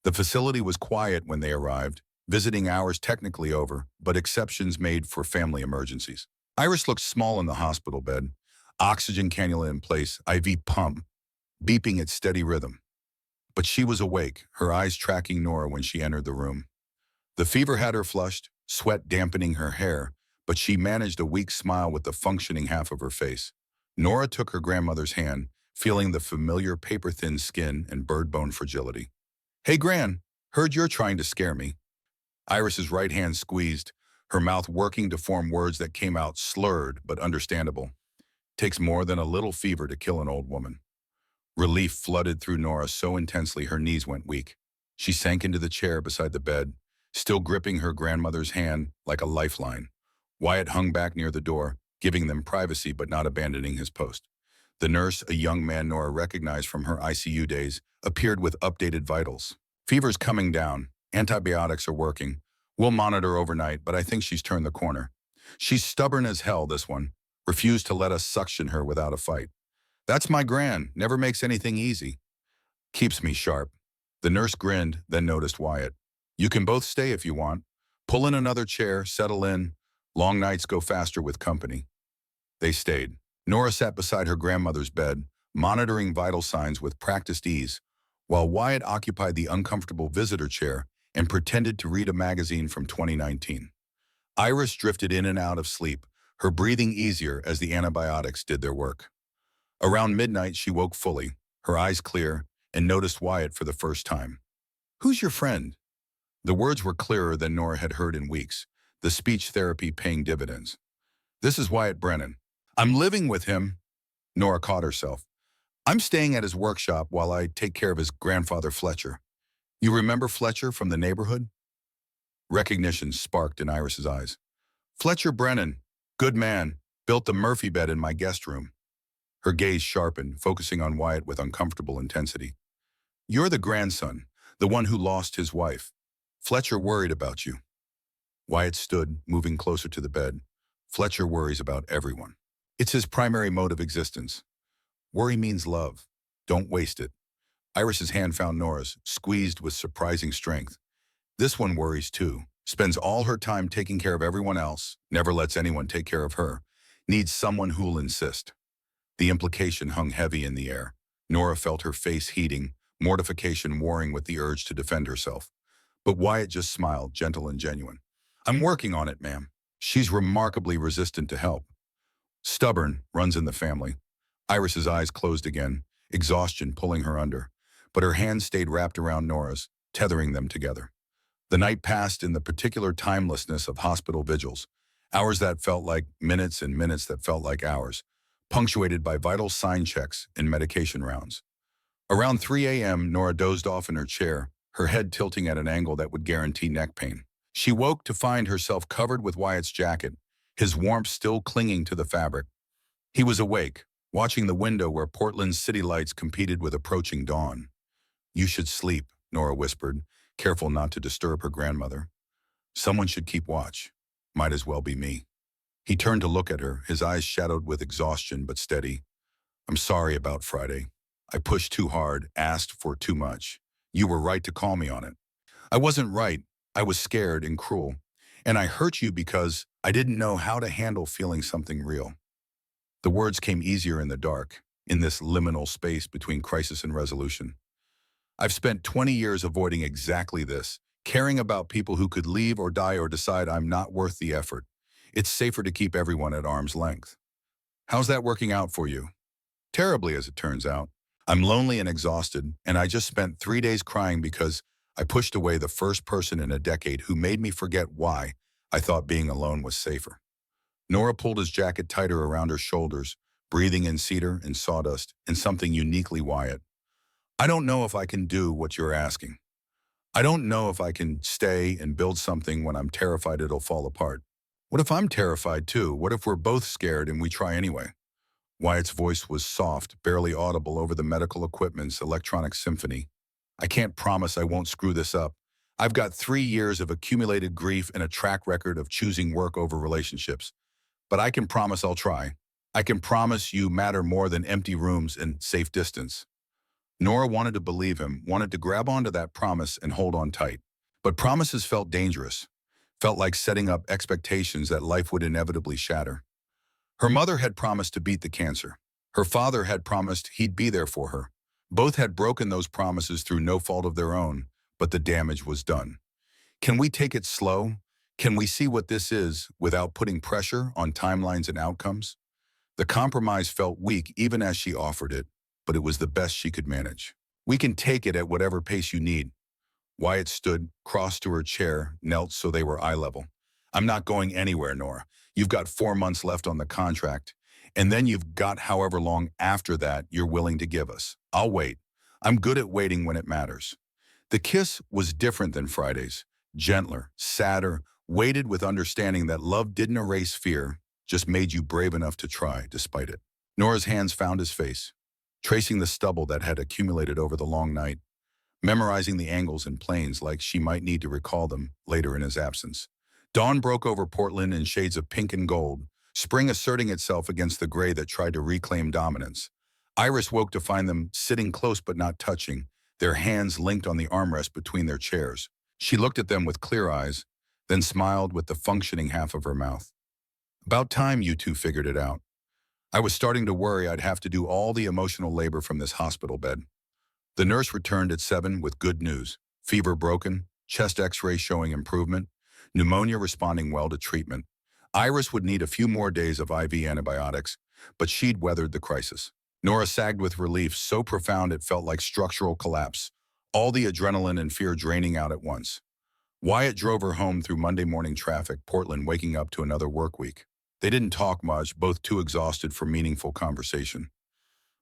The facility was quiet when they arrived, visiting hours technically over, but exceptions made for family emergencies. Iris looked small in the hospital bed, oxygen cannula in place, IV pump, beeping at steady rhythm. But she was awake, her eyes tracking Nora when she entered the room. The fever had her flushed, sweat dampening her hair, but she managed a weak smile with the functioning half of her face. Nora took her grandmother's hand, feeling the familiar paper-thin skin and bird-bone fragility. "Hey, Gran, heard you're trying to scare me." Iris's right hand squeezed, her mouth working to form words that came out slurred but understandable. "Takes more than a little fever to kill an old woman." Relief flooded through Nora so intensely her knees went weak. She sank into the chair beside the bed, still gripping her grandmother's hand like a lifeline. Wyatt hung back near the door, giving them privacy but not abandoning his post. The nurse, a young man Nora recognized from her ICU days, appeared with updated vitals. "Fever's coming down. Antibiotics are working. We'll monitor overnight, but I think she's turned the corner. She's stubborn as hell, this one. Refused to let us suction her without a fight. That's my Gran. Never makes anything easy. Keeps me sharp." The nurse grinned, then noticed Wyatt. "You can both stay if you want. Pull in another chair, settle in. Long nights go faster with company." They stayed. Nora sat beside her grandmother's bed, monitoring vital signs with practiced ease, while Wyatt occupied the uncomfortable visitor chair and pretended to read a magazine from 2019. Iris drifted in and out of sleep, her breathing easier as the antibiotics did their work. Around midnight, she woke fully, her eyes clear, and noticed Wyatt for the first time. "Who's your friend?" The words were clearer than Nora had heard in weeks, the speech therapy paying dividends. "This is Wyatt Brennan. I'm living with him." Nora caught herself. "I'm staying at his workshop while I take care of his grandfather Fletcher. You remember Fletcher from the neighborhood?" Recognition sparked in Iris's eyes. "Fletcher Brennan, good man, built the Murphy bed in my guest room." Her gaze sharpened, focusing on Wyatt with uncomfortable intensity. "You're the grandson, the one who lost his wife." Fletcher worried about you. Wyatt stood, moving closer to the bed. Fletcher worries about everyone. It's his primary mode of existence. Worry means love. Don't waste it. Iris's hand found Nora's, squeezed with surprising strength. This one worries too. Spends all her time taking care of everyone else, never lets anyone take care of her. Needs someone who'll insist. The implication hung heavy in the air. Nora felt her face heating, mortification warring with the urge to defend herself. But Wyatt just smiled, gentle and genuine. I'm working on it, ma'am. She's remarkably resistant to help. Stubborn, runs in the family. Iris's eyes closed again, exhaustion pulling her under. But her hands stayed wrapped around Nora's, tethering them together. The night passed in the particular timelessness of hospital vigils, hours that felt like minutes and minutes that felt like hours, punctuated by vital sign checks and medication rounds. Around 3 a.m., Nora dozed off in her chair, her head tilting at an angle that would guarantee neck pain. She woke to find herself covered with Wyatt's jacket, his warmth still clinging to the fabric. He was awake, watching the window where Portland's city lights competed with approaching dawn. You should sleep, Nora whispered, careful not to disturb her grandmother. Someone should keep watch. Might as well be me. He turned to look at her, his eyes shadowed with exhaustion but steady. I'm sorry about Friday. I pushed too hard, asked for too much. You were right to call me on it. I wasn't right. I was scared and cruel. And I hurt you because I didn't know how to handle feeling something real. The words came easier in the dark, in this liminal space between crisis and resolution. I've spent 20 years avoiding exactly this, caring about people who could leave or die or decide I'm not worth the effort. It's safer to keep everyone at arm's length. How's that working out for you? Terribly, as it turns out. I'm lonely and exhausted, and I just spent 3 days crying because I pushed away the first person in a decade who made me forget why I thought being alone was safer. Nora pulled his jacket tighter around her shoulders, breathing in cedar and sawdust and something uniquely Wyatt. I don't know if I can do what you're asking. I don't know if I can stay and build something when I'm terrified it'll fall apart. What if I'm terrified too? What if we're both scared and we try anyway? Wyatt's voice was soft, barely audible over the medical equipment's electronic symphony. I can't promise I won't screw this up. I've got 3 years of accumulated grief and a track record of choosing work over relationships. But I can promise I'll try. I can promise you matter more than empty rooms and safe distance. Nora wanted to believe him, wanted to grab onto that promise and hold on tight. But promises felt dangerous, felt like setting up expectations that life would inevitably shatter. Her mother had promised to beat the cancer. Her father had promised he'd be there for her. Both had broken those promises through no fault of their own, but the damage was done. Can we take it slow? Can we see what this is without putting pressure on timelines and outcomes? The compromise felt weak even as she offered it, but it was the best she could manage. We can take it at whatever pace you need. Wyatt stood, crossed to her chair, knelt so they were eye level. I'm not going anywhere, Nora. You've got 4 months left on the contract, and then you've got however long after that you're willing to give us. I'll wait. I'm good at waiting when it matters. The kiss was different than Friday's, gentler, sadder, weighted with understanding that love didn't erase fear, just made you brave enough to try despite it. Nora's hands found his face, tracing the stubble that had accumulated over the long night, memorizing the angles and planes like she might need to recall them later in his absence. Dawn broke over Portland in shades of pink and gold, spring asserting itself against the gray that tried to reclaim dominance. Iris woke to find them sitting close but not touching, their hands linked on the armrest between their chairs. She looked at them with clear eyes, then smiled with the functioning half of her mouth. About time you two figured it out. I was starting to worry I'd have to do all the emotional labor from this hospital bed. The nurse returned at 7 with good news. Fever broken, chest x-ray showing improvement, pneumonia responding well to treatment. Iris would need a few more days of IV antibiotics, but she'd weathered the crisis. Nora sagged with relief so profound it felt like structural collapse, all the adrenaline and fear draining out at once. Wyatt drove her home through Monday morning traffic, Portland waking up to another work week. They didn't talk much, both too exhausted for meaningful conversation.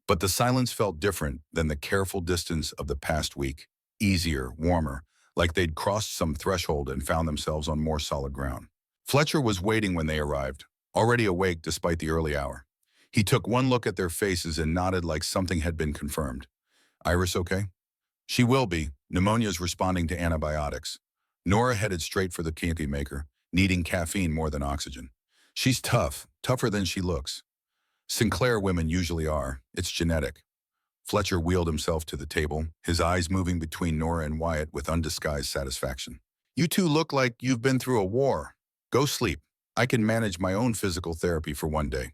But the silence felt different than the careful distance of the past week, easier, warmer, like they'd crossed some threshold and found themselves on more solid ground. Fletcher was waiting when they arrived, already awake despite the early hour. He took one look at their faces and nodded like something had been confirmed. Iris okay? She will be. Pneumonia's responding to antibiotics. Nora headed straight for the candy maker, needing caffeine more than oxygen. She's tough, tougher than she looks. Sinclair women usually are. It's genetic. Fletcher wheeled himself to the table, his eyes moving between Nora and Wyatt with undisguised satisfaction. You two look like you've been through a war. Go sleep. I can manage my own physical therapy for one day.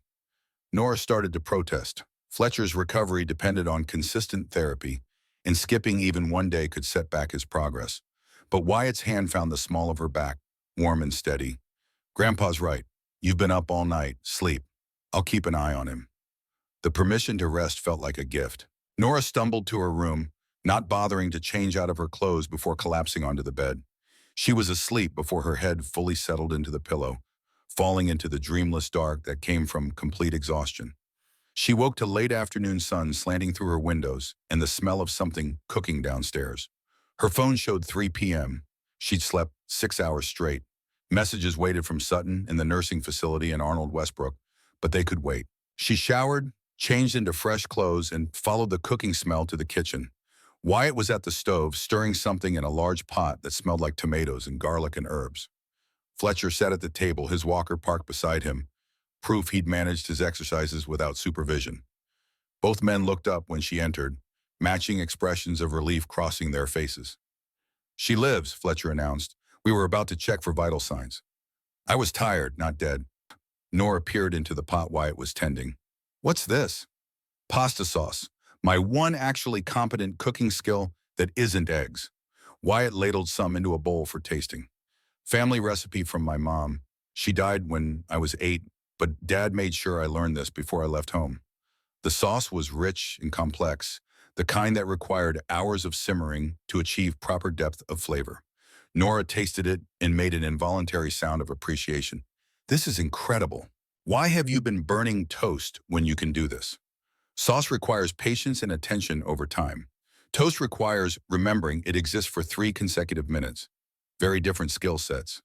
Nora started to protest. Fletcher's recovery depended on consistent therapy, and skipping even one day could set back his progress. But Wyatt's hand found the small of her back, warm and steady. Grandpa's right. You've been up all night. Sleep. I'll keep an eye on him. The permission to rest felt like a gift. Nora stumbled to her room, not bothering to change out of her clothes before collapsing onto the bed. She was asleep before her head fully settled into the pillow, falling into the dreamless dark that came from complete exhaustion. She woke to late afternoon sun slanting through her windows and the smell of something cooking downstairs. Her phone showed 3 p.m. She'd slept 6 hours straight. Messages waited from Sutton in the nursing facility and Arnold Westbrook, but they could wait. She showered, changed into fresh clothes, and followed the cooking smell to the kitchen. Wyatt was at the stove, stirring something in a large pot that smelled like tomatoes and garlic and herbs. Fletcher sat at the table, his walker parked beside him, proof he'd managed his exercises without supervision. Both men looked up when she entered, matching expressions of relief crossing their faces. She lives, Fletcher announced. We were about to check for vital signs. I was tired, not dead. Nora peered into the pot Wyatt was tending. What's this? Pasta sauce. My one actually competent cooking skill that isn't eggs. Wyatt ladled some into a bowl for tasting. Family recipe from my mom. She died when I was 8, but Dad made sure I learned this before I left home. The sauce was rich and complex, the kind that required hours of simmering to achieve proper depth of flavor. Nora tasted it and made an involuntary sound of appreciation. This is incredible. Why have you been burning toast when you can do this? Sauce requires patience and attention over time. Toast requires remembering it exists for 3 consecutive minutes. Very different skill sets.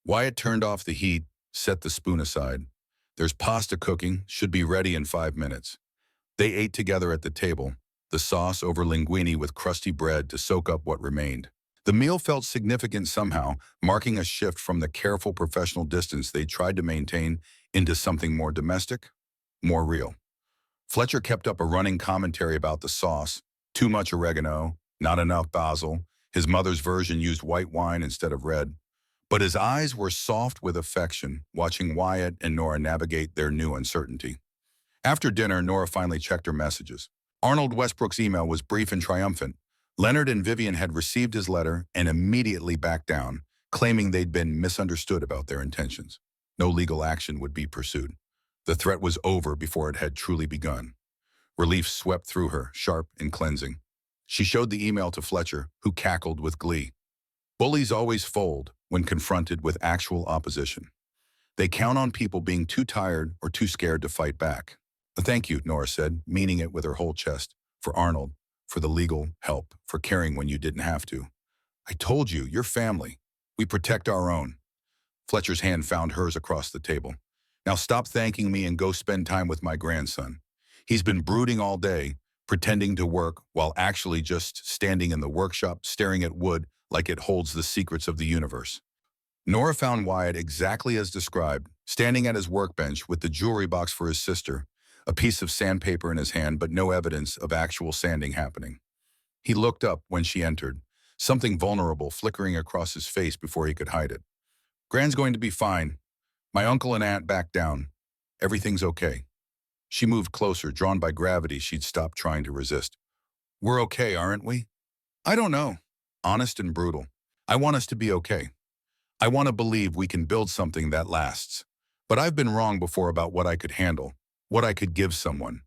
Wyatt turned off the heat, set the spoon aside. There's pasta cooking, should be ready in 5 minutes. They ate together at the table, the sauce over linguine with crusty bread to soak up what remained. The meal felt significant somehow, marking a shift from the careful professional distance they tried to maintain into something more domestic, more real. Fletcher kept up a running commentary about the sauce, too much oregano, not enough basil. His mother's version used white wine instead of red. But his eyes were soft with affection, watching Wyatt and Nora navigate their new uncertainty. After dinner, Nora finally checked her messages. Arnold Westbrook's email was brief and triumphant. Leonard and Vivian had received his letter and immediately backed down, claiming they'd been misunderstood about their intentions. No legal action would be pursued. The threat was over before it had truly begun. Relief swept through her, sharp and cleansing. She showed the email to Fletcher, who cackled with glee. Bullies always fold when confronted with actual opposition. They count on people being too tired or too scared to fight back. Thank you, Nora said, meaning it with her whole chest, for Arnold, for the legal help, for caring when you didn't have to. I told you, you're family. We protect our own. Fletcher's hand found hers across the table. Now stop thanking me and go spend time with my grandson. He's been brooding all day, pretending to work while actually just standing in the workshop staring at wood like it holds the secrets of the universe. Nora found Wyatt exactly as described, standing at his workbench with the jewelry box for his sister, a piece of sandpaper in his hand but no evidence of actual sanding happening. He looked up when she entered, something vulnerable flickering across his face before he could hide it. Gran's going to be fine. My uncle and aunt backed down. Everything's okay. She moved closer, drawn by gravity she'd stopped trying to resist. We're okay, aren't we? I don't know. Honest and brutal. I want us to be okay. I want to believe we can build something that lasts. But I've been wrong before about what I could handle, what I could give someone.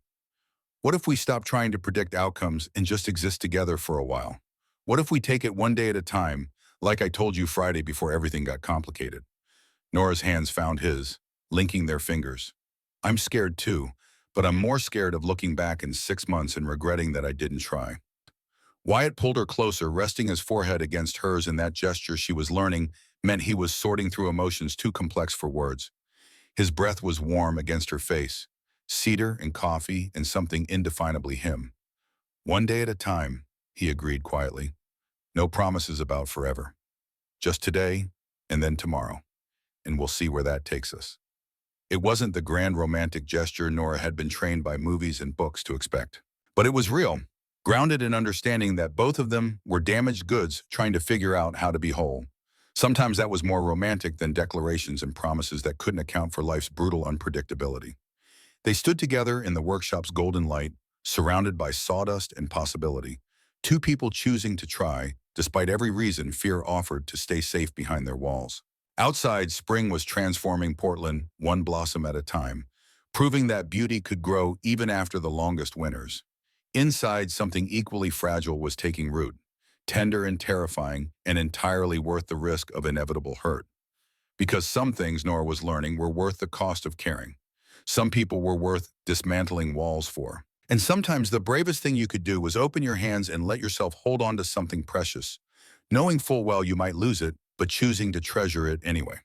What if we stop trying to predict outcomes and just exist together for a while? What if we take it one day at a time, like I told you Friday before everything got complicated? Nora's hands found his, linking their fingers. I'm scared too, but I'm more scared of looking back in 6 months and regretting that I didn't try. Wyatt pulled her closer, resting his forehead against hers in that gesture she was learning meant he was sorting through emotions too complex for words. His breath was warm against her face, cedar and coffee and something indefinably him. One day at a time, he agreed quietly. No promises about forever. just today and then tomorrow, and we'll see where that takes us. It wasn't the grand romantic gesture Nora had been trained by movies and books to expect. But it was real, grounded in understanding that both of them were damaged goods trying to figure out how to be whole. Sometimes that was more romantic than declarations and promises that couldn't account for life's brutal unpredictability. They stood together in the workshop's golden light, surrounded by sawdust and possibility, two people choosing to try, despite every reason fear offered to stay safe behind their walls. Outside, spring was transforming Portland one blossom at a time, proving that beauty could grow even after the longest winters. Inside, something equally fragile was taking root, tender and terrifying, and entirely worth the risk of inevitable hurt. Because some things, Nora was learning, were worth the cost of caring. Some people were worth dismantling walls for. And sometimes the bravest thing you could do was open your hands and let yourself hold on to something precious, knowing full well you might lose it, but choosing to treasure it anyway.